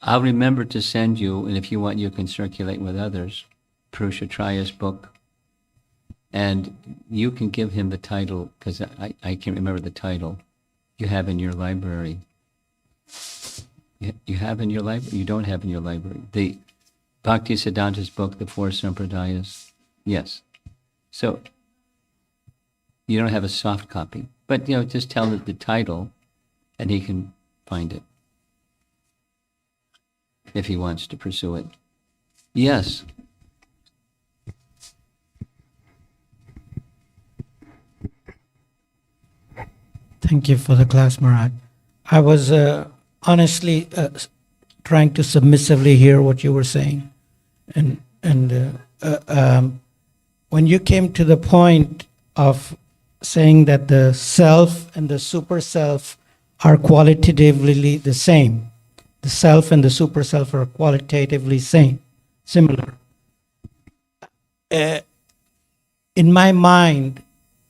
I'll remember to send you, and if you want, you can circulate with others, Purusha Traya's book. And you can give him the title, because I can't remember the title. You have in your library. You have in your library? You don't have in your library. The Bhaktisiddhanta's book, The Four Sampradayas. Yes. So you don't have a soft copy, but just tell him the title, and he can find it if he wants to pursue it. Yes. Thank you for the class, Maharaj. I was honestly trying to submissively hear what you were saying. And when you came to the point of saying that the self and the super self are qualitatively the same. The self and the super self are qualitatively similar. In my mind,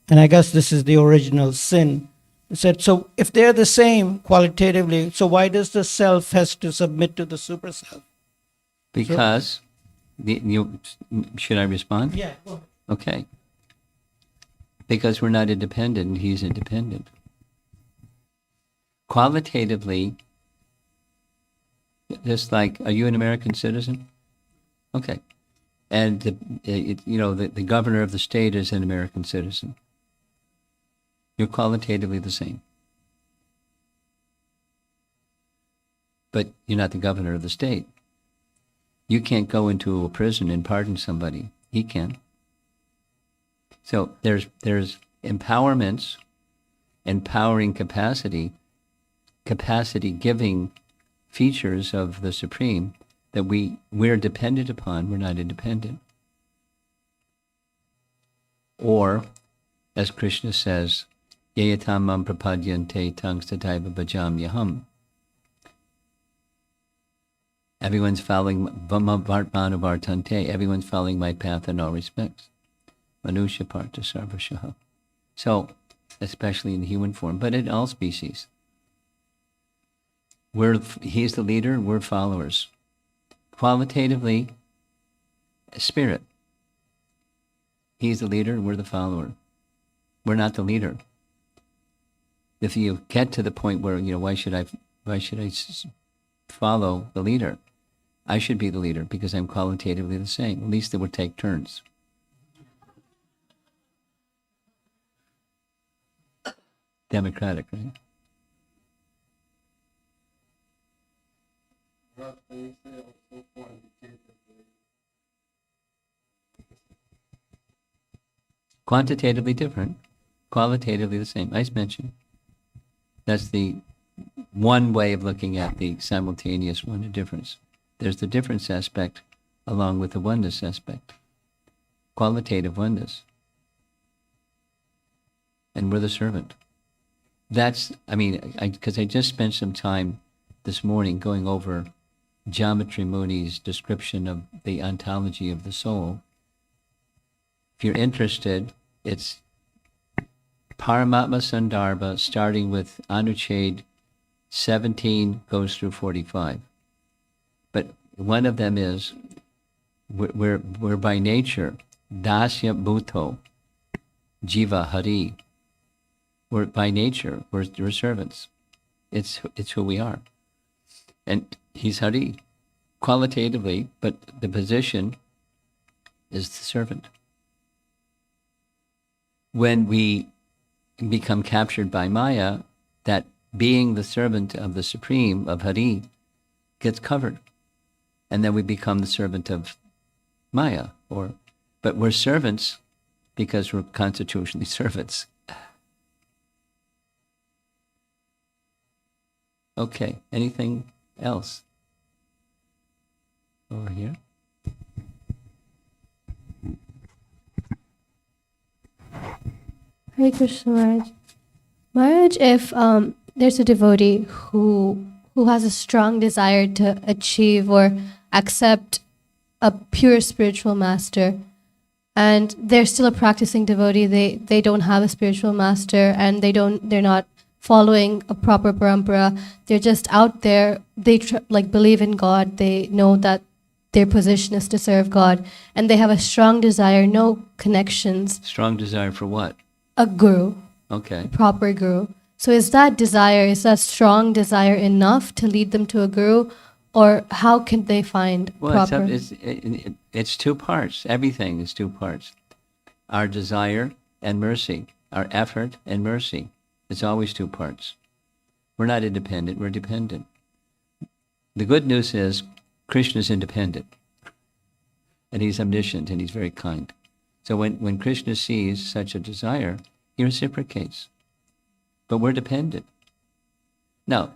and I guess this is the original sin, it said, so if they're the same qualitatively, so why does the self has to submit to the super self? Because, should I respond? Yeah. Okay. Because we're not independent and he's independent. Qualitatively, just like, are you an American citizen? Okay. And the governor of the state is an American citizen. You're qualitatively the same. But you're not the governor of the state. You can't go into a prison and pardon somebody. He can. So there's empowerments, empowering capacity giving features of the Supreme that we're dependent upon, we're not independent. Or, as Krishna says, Yayatamam prapadyante tangstataiva bhajam yaham. Everyone's following Vartmanavartante, everyone's following my path in all respects. Manusha Partha Sarvashaha. So, especially in the human form, but in all species. He's the leader, we're followers. Qualitatively, spirit. He's the leader, we're the follower. We're not the leader. If you get to the point where, why should I follow the leader? I should be the leader because I'm qualitatively the same. At least they would take turns. Democratic, right? Quantitatively different, qualitatively the same. I mentioned. That's the one way of looking at the simultaneous one and difference. There's the difference aspect along with the oneness aspect. Qualitative oneness. And we're the servant. Because I just spent some time this morning going over Geometry Muni's description of the ontology of the soul. If you're interested, it's Paramatma Sandarbha, starting with Anuchhed 17 goes through 45. But one of them is, we're by nature, Dasya Bhuto, Jiva Hari. We're by nature, we're servants. It's who we are. And he's Hari, qualitatively, but the position is the servant. When we become captured by Maya, that being the servant of the Supreme, of Hari, gets covered. And then we become the servant of Maya. But we're servants because we're constitutionally servants. Okay, anything else? Over here. Hare Krishna Maharaj. Maharaj, if there's a devotee who has a strong desire to achieve or accept a pure spiritual master, and they're still a practicing devotee, they don't have a spiritual master, and they're not following a proper parampara, they're just out there, they believe in God, they know that their position is to serve God, and they have a strong desire, no connections. Strong desire for what? A guru. Okay. A proper guru. So is that strong desire enough to lead them to a guru, or how can they find proper? It's two parts. Everything is two parts. Our desire and mercy, our effort and mercy. It's always two parts. We're not independent, we're dependent. The good news is Krishna's independent. And he's omniscient and he's very kind. So when Krishna sees such a desire, he reciprocates. But we're dependent. Now,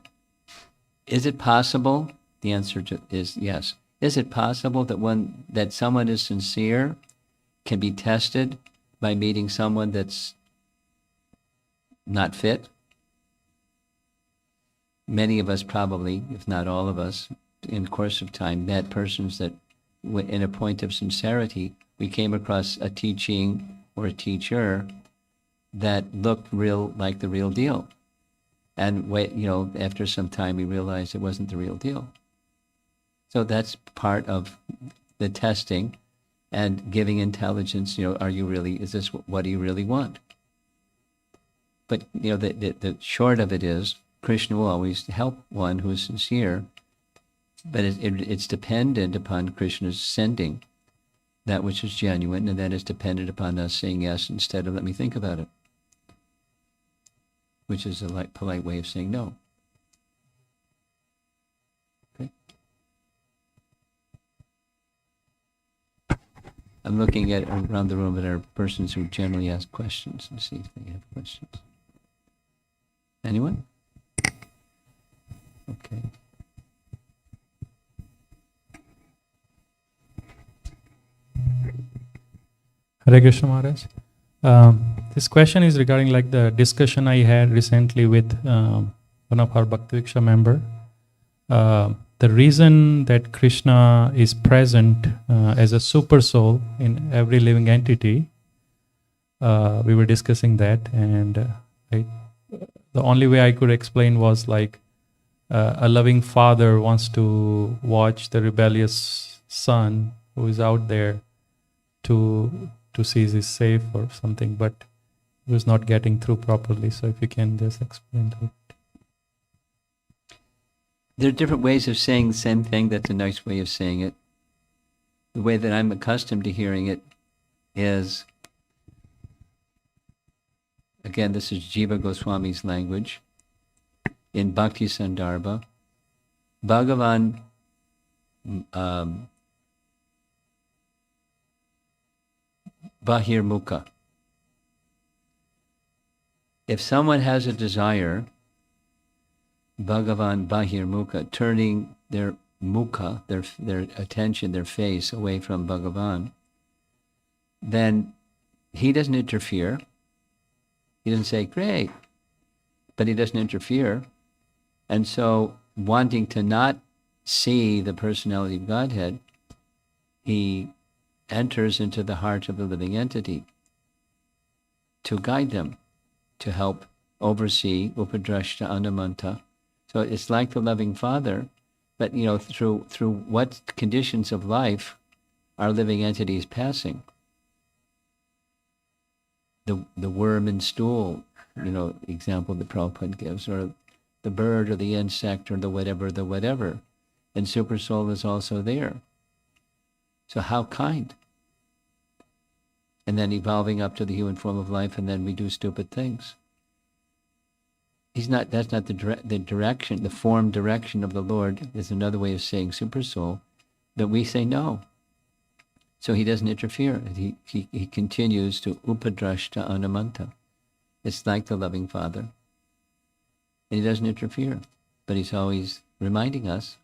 is it possible? The answer is yes. Is it possible that someone is sincere can be tested by meeting someone that's not fit? many of us probably, if not all of us, in the course of time, met persons that, in a point of sincerity, we came across a teaching or a teacher that looked real, like the real deal. And after some time, we realized it wasn't the real deal. So that's part of the testing and giving intelligence. Is this what do you really want? But the short of it is, Krishna will always help one who is sincere, but it's dependent upon Krishna's sending that which is genuine, and that is dependent upon us saying yes instead of let me think about it, which is a polite way of saying no. Okay. I'm looking at around the room at our persons who generally ask questions and see if they have questions. Anyone? Okay. Hare Krishna Maharaj. This question is regarding like the discussion I had recently with one of our Bhaktiviksha member. The reason that Krishna is present as a super soul in every living entity, we were discussing that, and the only way I could explain was like a loving father wants to watch the rebellious son who is out there to see is he safe or something, but he was not getting through properly. So if you can just explain that. There are different ways of saying the same thing. That's a nice way of saying it. The way that I'm accustomed to hearing it is, again, this is Jiva Goswami's language. In Bhakti Sandarbha, Bhagavan Bahirmukha. If someone has a desire, Bhagavan Bahirmukha, turning their mukha, their attention, their face away from Bhagavan, then he doesn't interfere. He doesn't say, great, but he doesn't interfere. And so, wanting to not see the personality of Godhead, he enters into the heart of the living entity to guide them, to help oversee upadrashta anamanta. So it's like the loving Father, but through what conditions of life our living entity is passing. The worm and stool, example that Prabhupada gives, or the bird or the insect or the whatever. And Super Soul is also there. So how kind. And then evolving up to the human form of life, and then we do stupid things. That's not the direction, the form direction of the Lord is another way of saying Super Soul, that we say no. So he doesn't interfere. He continues to upadrashta anamanta. It's like the loving Father. And he doesn't interfere, but he's always reminding us,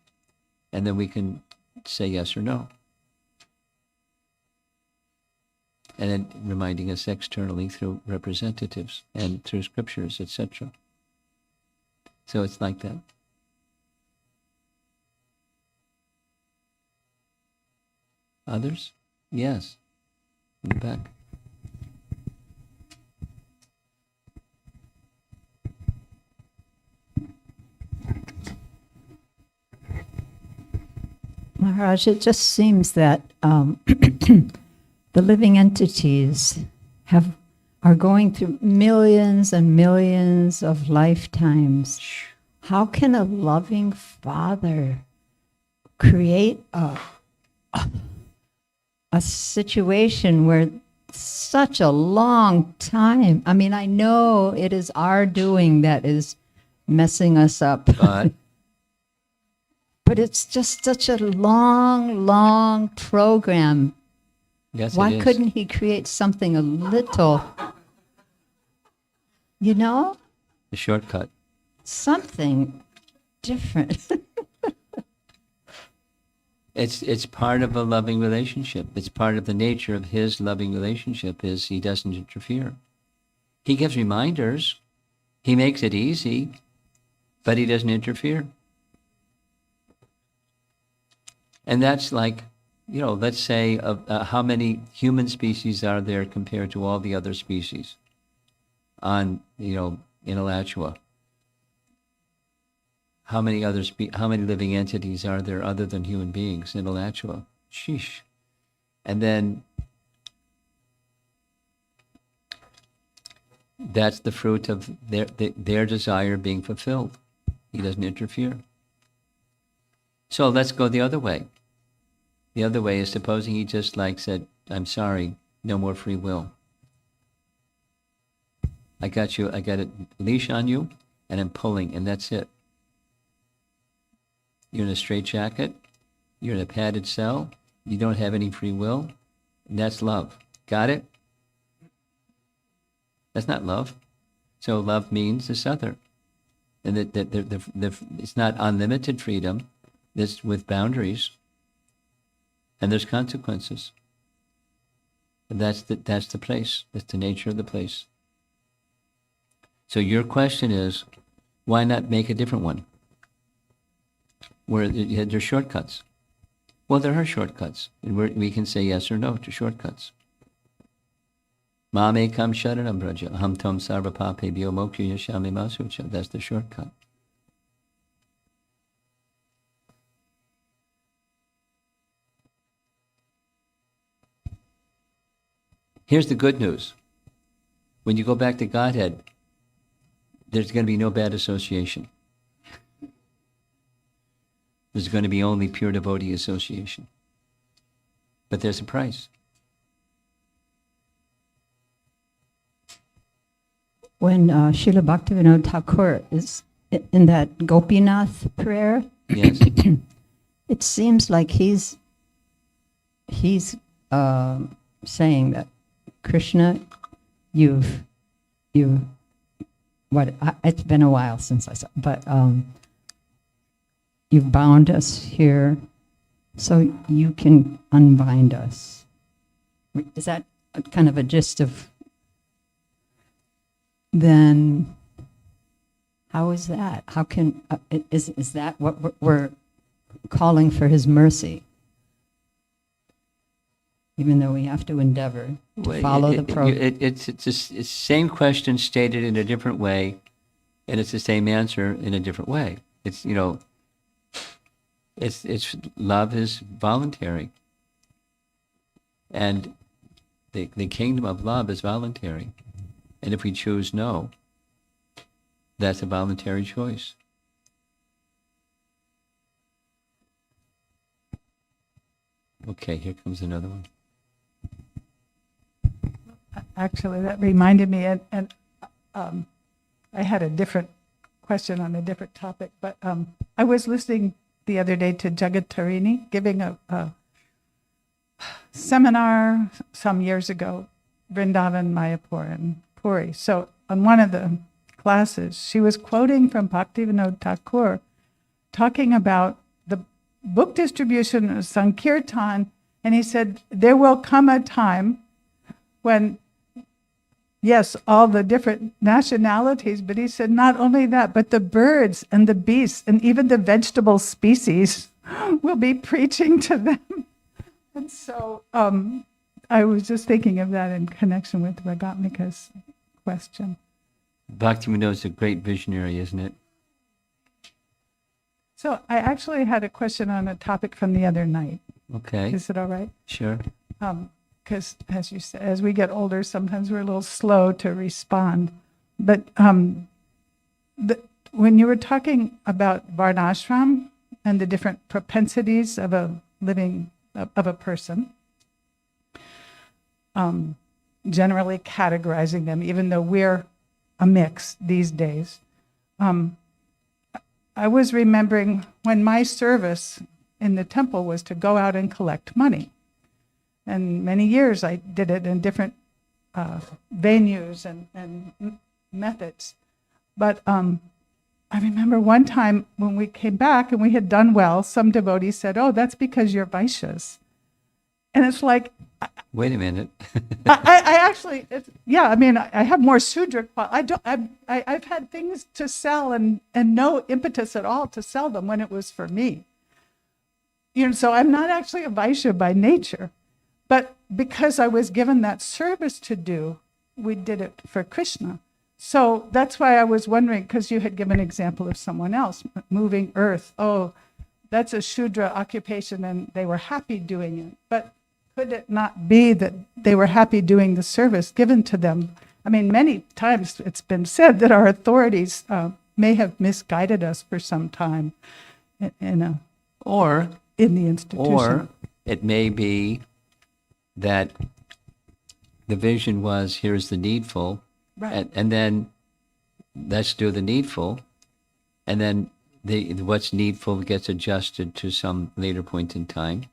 and then we can say yes or no. And then reminding us externally through representatives and through scriptures, etc. So it's like that. Others? Yes. In the back. Maharaj, it just seems that the living entities are going through millions and millions of lifetimes. How can a loving Father create a situation where such a long time? I mean, I know it is our doing that is messing us up. But it's just such a long program. Yes, Why it is. couldn't he create something a little, The shortcut. something different? It's part of a loving relationship. It's part of the nature of his loving relationship is he doesn't interfere. He gives reminders. He makes it easy. but he doesn't interfere. And that's like, let's say how many human species are there compared to all the other species on, in Alachua? How many living entities are there other than human beings in Alachua? Sheesh. And then that's the fruit of their desire being fulfilled. He doesn't interfere. So let's go the other way. The other way is supposing he just said, I'm sorry, no more free will. I got a leash on you and I'm pulling, and that's it. You're in a straitjacket, you're in a padded cell, you don't have any free will, and that's love. Got it? That's not love. So love means this other. And it's not unlimited freedom, it's with boundaries. And there's consequences. And that's the place. That's the nature of the place. So your question is, why not make a different one? Where there's shortcuts. Well, there are shortcuts. And we can say yes or no to shortcuts. Mame kam sharanam braja, aham tom sarva papebhyo moksha yashami masucha. That's the shortcut. Here's the good news. When you go back to Godhead, there's going to be no bad association. There's going to be only pure devotee association. But there's a price. When Srila Bhaktivinoda Thakur is in that Gopinath prayer, Yes. it seems like he's saying that Krishna, it's been a while since I saw, but you've bound us here, so you can unbind us. Is that kind of a gist of? Then, how is that? How can is that what we're calling for his mercy? Even though we have to endeavor to follow the program. It's the same question stated in a different way, and it's the same answer in a different way. It's love is voluntary, and the kingdom of love is voluntary, and if we choose no, that's a voluntary choice. Okay, here comes another one. Actually, that reminded me, and I had a different question on a different topic, but I was listening the other day to Jagat Tarini giving a seminar some years ago, Vrindavan, Mayapur, and Puri. So on one of the classes, she was quoting from Bhaktivinoda Thakur, talking about the book distribution of Sankirtan, and he said, there will come a time when, yes, all the different nationalities, but he said not only that, but the birds and the beasts and even the vegetable species will be preaching to them. And so I was just thinking of that in connection with Ragatmika's question. Bhaktivinoda is a great visionary, isn't it? So I actually had a question on a topic from the other night. Okay. Is it all right? Sure. Because as you said, as we get older, sometimes we're a little slow to respond. But when you were talking about varnashram and the different propensities of a living, of a person, generally categorizing them, even though we're a mix these days, I was remembering when my service in the temple was to go out and collect money. And many years I did it in different venues and methods. But I remember one time when we came back and we had done well, some devotees said, oh, that's because you're Vaishyas. And it's like, Wait a minute. I actually, yeah, I mean, I have more Sudra. I've had things to sell and no impetus at all to sell them when it was for me. So I'm not actually a Vaishya by nature, but because I was given that service to do, we did it for Krishna. So that's why I was wondering, because you had given an example of someone else, moving earth. Oh, that's a Shudra occupation and they were happy doing it. But could it not be that they were happy doing the service given to them? I mean, many times it's been said that our authorities may have misguided us for some time Or in the institution. Or it may be that the vision was, here's the needful, Right. and then let's do the needful, and then what's needful gets adjusted to some later point in time.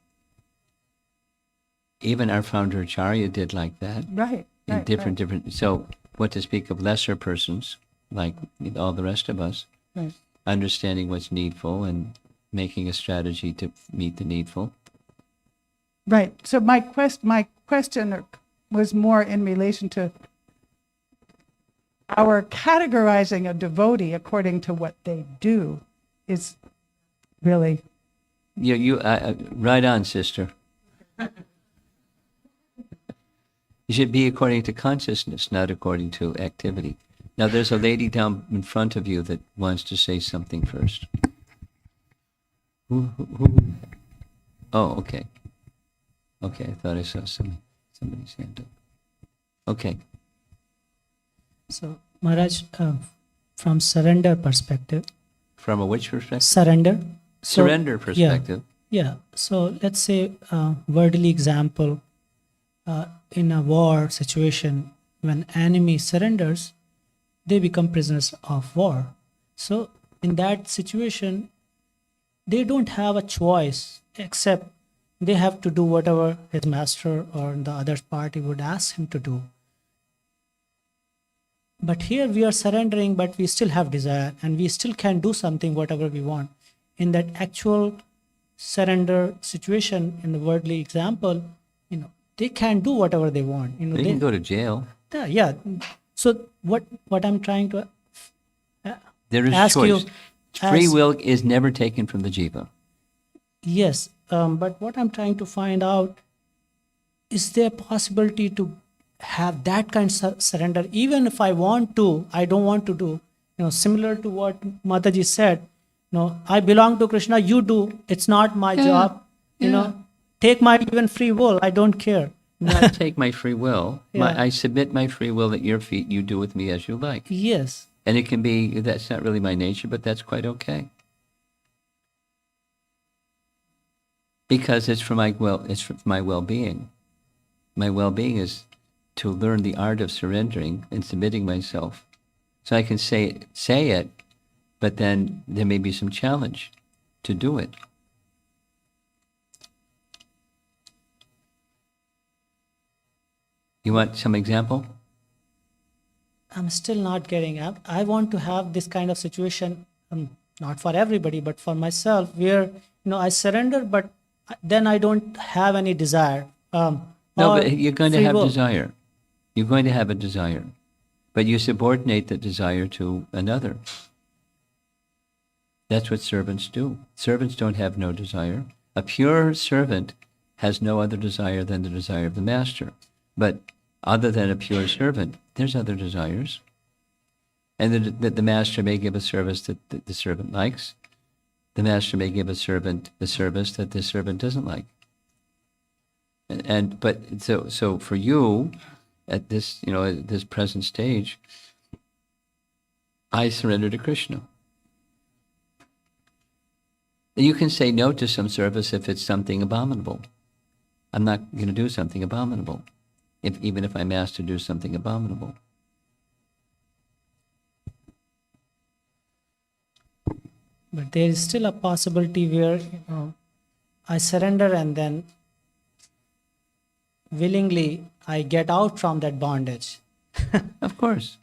Even our founder Acharya did like that. Right. In right, different. So what to speak of lesser persons, like all the rest of us, Right. understanding what's needful and making a strategy to meet the needful. Right. So my question was more in relation to our categorizing a devotee according to what they do is really You right on, sister. You should be according to consciousness, not according to activity. Now, there's a lady down in front of you that wants to say something first. Who? Oh, okay. Okay, I thought I saw somebody's hand up. Okay. So, Maharaj, from surrender perspective. From a which perspective? Surrender. So, Surrender perspective. Yeah. So, let's say worldly example, in a war situation, when enemy surrenders, they become prisoners of war. So, in that situation, they don't have a choice except they have to do whatever his master or the other party would ask him to do. But here we are surrendering, but we still have desire and we still can do something, whatever we want. In that actual surrender situation, in the worldly example, they can do whatever they want. They can go to jail. Yeah. So what I'm trying to There is ask choice. you, Free will is never taken from the jiva. yes, but what I'm trying to find out, is there a possibility to have that kind of surrender, even if I want to, I don't want to do, similar to what Mataji said, I belong to Krishna, you do, it's not my job, take my even free will, I don't care. Not take my free will. Yeah. I submit my free will at your feet. You do with me as you like. Yes. And it can be, that's not really my nature, but that's quite okay. Because it's for my well-being. My well-being is to learn the art of surrendering and submitting myself. So I can say it, but then there may be some challenge to do it. You want some example? I'm still not getting up. I want to have this kind of situation, not for everybody, but for myself, where, I surrender, but then I don't have any desire. No, but you're going to free have will. desire. You're going to have a desire. But you subordinate the desire to another. That's what servants do. Servants don't have no desire. A pure servant has no other desire than the desire of the master. But other than a pure servant, there's other desires. And that the master may give a service that the servant likes. The master may give a servant a service that the servant doesn't like. So for you, at this, at this present stage, I surrender to Krishna. You can say no to some service if it's something abominable. I'm not going to do something abominable, even if I'm asked to do something abominable. But there is still a possibility where I surrender and then willingly I get out from that bondage. Of course.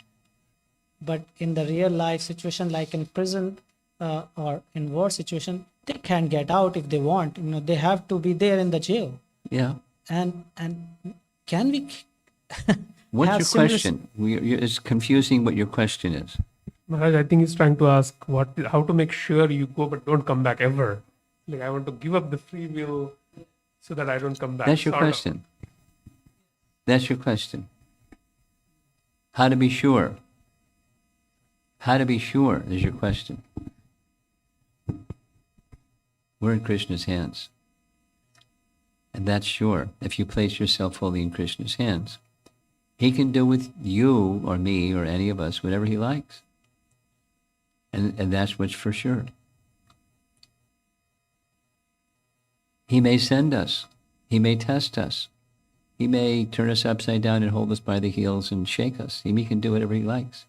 But in the real life situation, like in prison or in war situation, they can get out if they want. They have to be there in the jail. Yeah. And can we What's have your similar- question? It's confusing what your question is. Maharaj, I think he's trying to ask how to make sure you go but don't come back ever. Like, I want to give up the free will so that I don't come back. That's your sort of. question. That's your question. How to be sure? How to be sure is your question. We're in Krishna's hands. And that's sure. If you place yourself fully in Krishna's hands, he can do with you or me or any of us whatever he likes. And that's what's for sure. He may send us. He may test us. He may turn us upside down and hold us by the heels and shake us. He can do whatever he likes.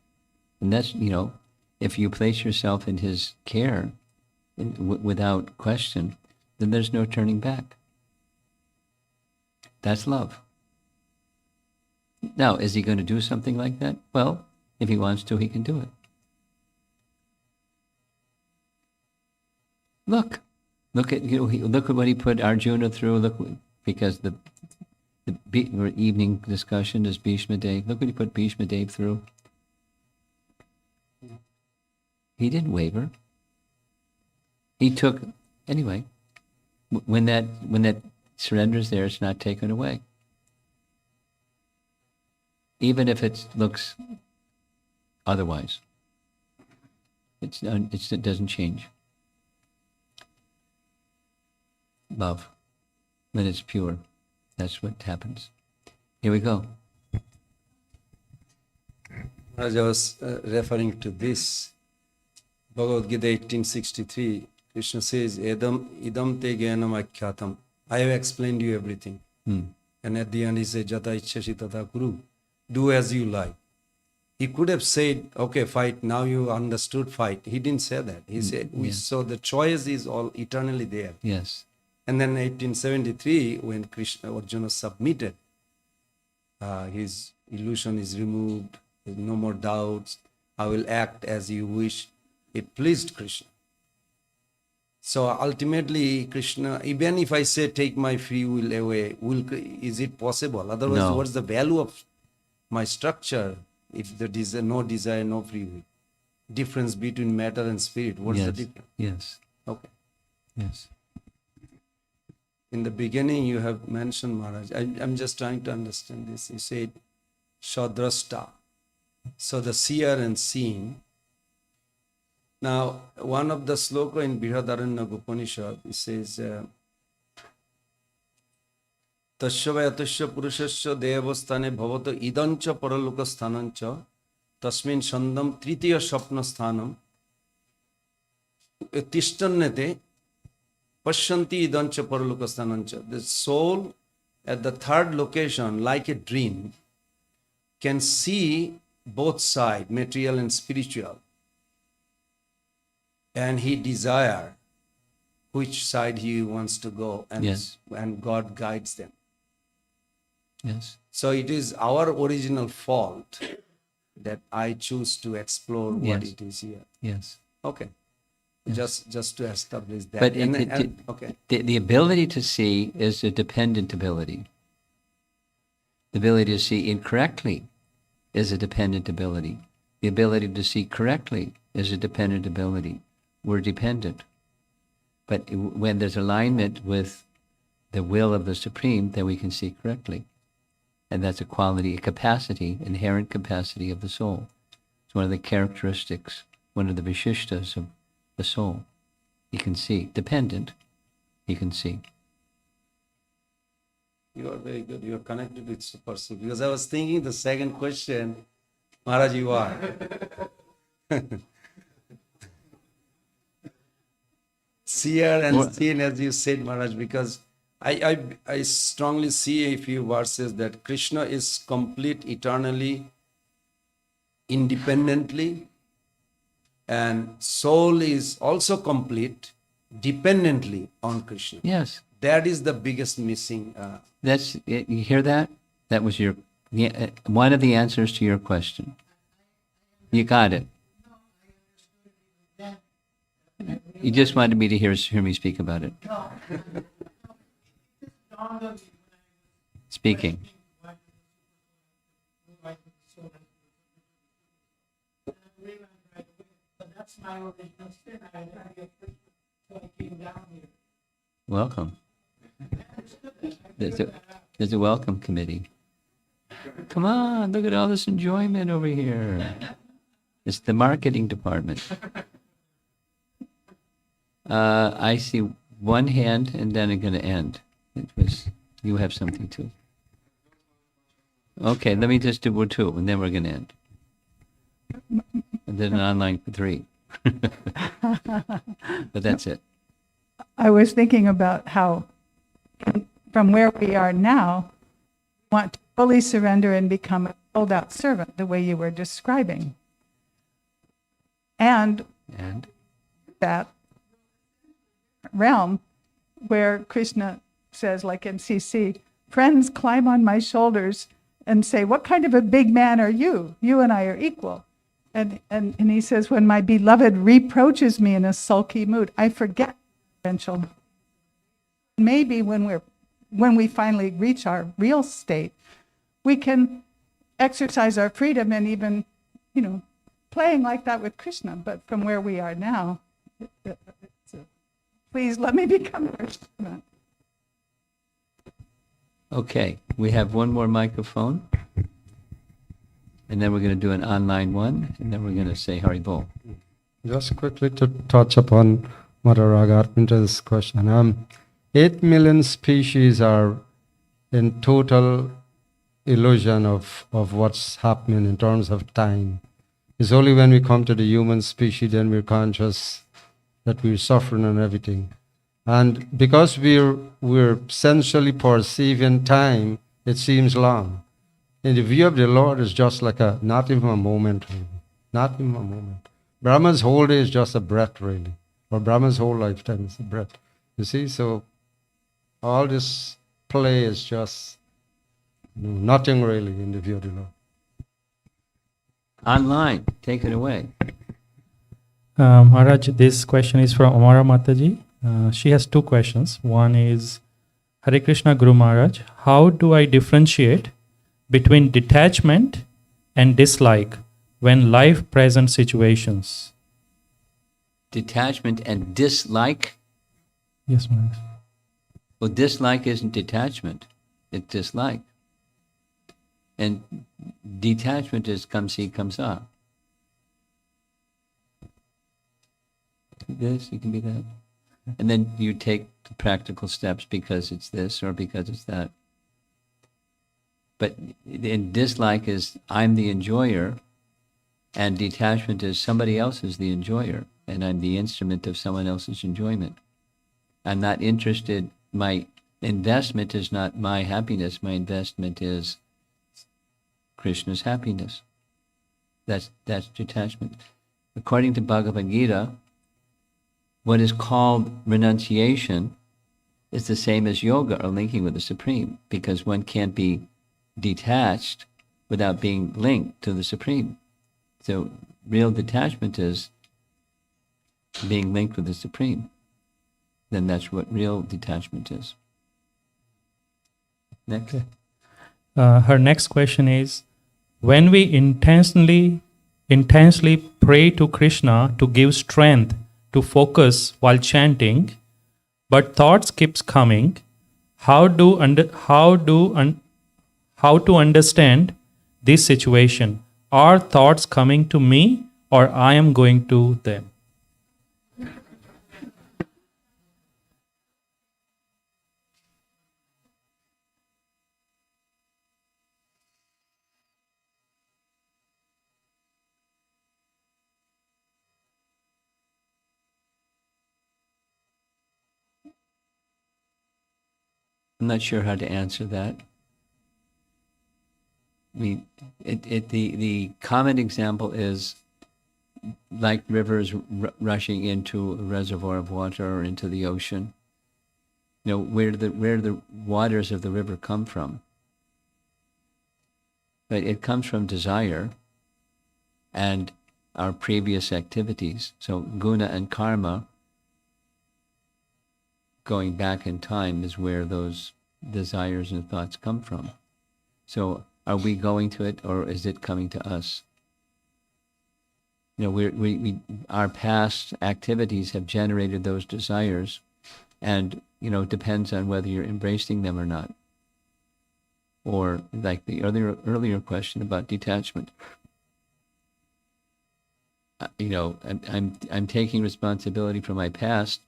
And that's, if you place yourself in his care without question, then there's no turning back. That's love. Now, is he going to do something like that? Well, if he wants to, he can do it. Look at what he put Arjuna through. Because the evening discussion is Bhishma Dev. Look what he put Bhishma Dev through. He didn't waver. He took anyway. When that surrender is there, it's not taken away. Even if it looks otherwise, it doesn't change. Love, when it's pure, that's what happens. Here we go. As I was referring to this, Bhagavad Gita 1863, Krishna says, idam te jnanam akyatam. I have explained you everything. And at the end he said, jata ichchashi tata kuru. Do as you like. He could have said, okay, fight, now you understood, fight. He didn't say that. He said, so the choice is all eternally there. Yes. And then 1873, when Arjuna submitted, his illusion is removed, there's no more doubts, I will act as you wish. It pleased Krishna. So ultimately, Krishna, even if I say take my free will away, is it possible? Otherwise, No. what's the value of my structure if there is no desire, no free will? Difference between matter and spirit, what's the difference? Yes. Okay. Yes. In the beginning, you have mentioned, Maharaj, I'm just trying to understand this. You said, Shadrasta. So the seer and seeing. Now, one of the sloka in Brihadaranyaka Upanishad, it says, Tasya vayatasya purushasya devasthane bhavato idancha paraloka sthanancha tasmin shandam tritiya sapna sthanam tishtannete Pashyanti idancha paraloka sthanancha. The soul at the third location, like a dream, can see both sides, material and spiritual. And he desires which side he wants to go, and, Yes. and God guides them. Yes. So it is our original fault that I choose to explore what Yes. it is here. Yes. Okay. Just to establish that. But okay. the ability to see is a dependent ability. The ability to see incorrectly is a dependent ability. The ability to see correctly is a dependent ability. We're dependent. But when there's alignment with the will of the Supreme, then we can see correctly. And that's a quality, a capacity, inherent capacity of the soul. It's one of the characteristics, one of the vishishtas of the soul. He can see. Dependent, he can see. You are very good. You are connected with Super Soul. Because I was thinking the second question, Maharaj, you are. Seer and seen, as you said, Maharaj, because I strongly see a few verses that Krishna is complete eternally, independently, and soul is also complete dependently on Krishna. Yes. That is the biggest missing. You hear that? That was one of the answers to your question. You got it. You just wanted me to hear me speak about it. speaking. Welcome. There's a welcome committee. Come on, look at all this enjoyment over here. It's the marketing department. I see one hand, and then I'm going to end. You have something too. Okay, let me just do two, and then we're going to end. And then an online for three. But that's it. I was thinking about how, from where we are now, we want to fully surrender and become a sold-out servant, the way you were describing. And that realm where Krishna says, like in CC, friends climb on my shoulders and say, what kind of a big man are you? You and I are equal. And he says, when my beloved reproaches me in a sulky mood, I forget potential. Maybe when we finally reach our real state, we can exercise our freedom and even, playing like that with Krishna. But from where we are now, please let me become your servant. Okay, we have one more microphone. And then we're going to do an online one, and then we're going to say Hari Bol. Just quickly to touch upon Mother Ragarpinta's question. 8 million species are in total illusion of what's happening in terms of time. It's only when we come to the human species then we're conscious that we're suffering and everything. And because we're essentially perceiving time, it seems long. In the view of the Lord, it's just like not even a moment. Not even a moment. Brahma's whole day is just a breath, really. Or Brahma's whole lifetime is a breath. You see, so all this play is just nothing really in the view of the Lord. Online, take it away. Maharaj, this question is from Amara Mataji. She has two questions. One is, Hare Krishna Guru Maharaj, how do I differentiate between detachment and dislike when life present situations? Detachment and dislike? Yes, Maharaj. Well, dislike isn't detachment. It's dislike. And detachment is come see, come saw. This, you can be that. And then you take the practical steps because it's this or because it's that. But in dislike is I'm the enjoyer, and detachment is somebody else is the enjoyer, and I'm the instrument of someone else's enjoyment. I'm not interested. My investment is not my happiness. My investment is Krishna's happiness. That's detachment. According to Bhagavad Gita, what is called renunciation is the same as yoga or linking with the Supreme, because one can't be detached without being linked to the Supreme. So real detachment is being linked with the Supreme. Then that's what real detachment is. Next. Okay. Her next question is, when we intensely pray to Krishna to give strength to focus while chanting, but thoughts keeps coming, how to understand this situation? Are thoughts coming to me or I am going to them? I'm not sure how to answer that. I mean, the common example is like rivers rushing into a reservoir of water or into the ocean. You know, where do the waters of the river come from? But it comes from desire and our previous activities. So guna and karma, going back in time, is where those desires and thoughts come from. So are we going to it, or is it coming to us? You know, our past activities have generated those desires, and, you know, it depends on whether you're embracing them or not. Or like the earlier question about detachment. You know, I'm taking responsibility for my past,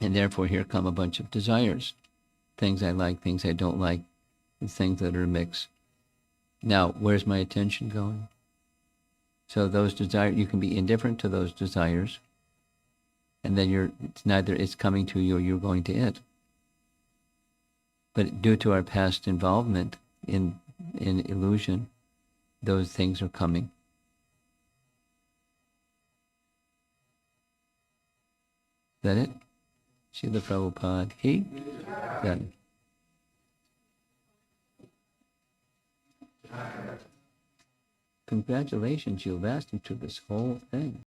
and therefore here come a bunch of desires. Things I like, things I don't like, and things that are a mix. Now, where's my attention going? So those desires, you can be indifferent to those desires, and then it's neither it's coming to you or you're going to it. But due to our past involvement in illusion, those things are coming. Is that it? Srila Prabhupada, he? Done. Congratulations, you lasted through this whole thing.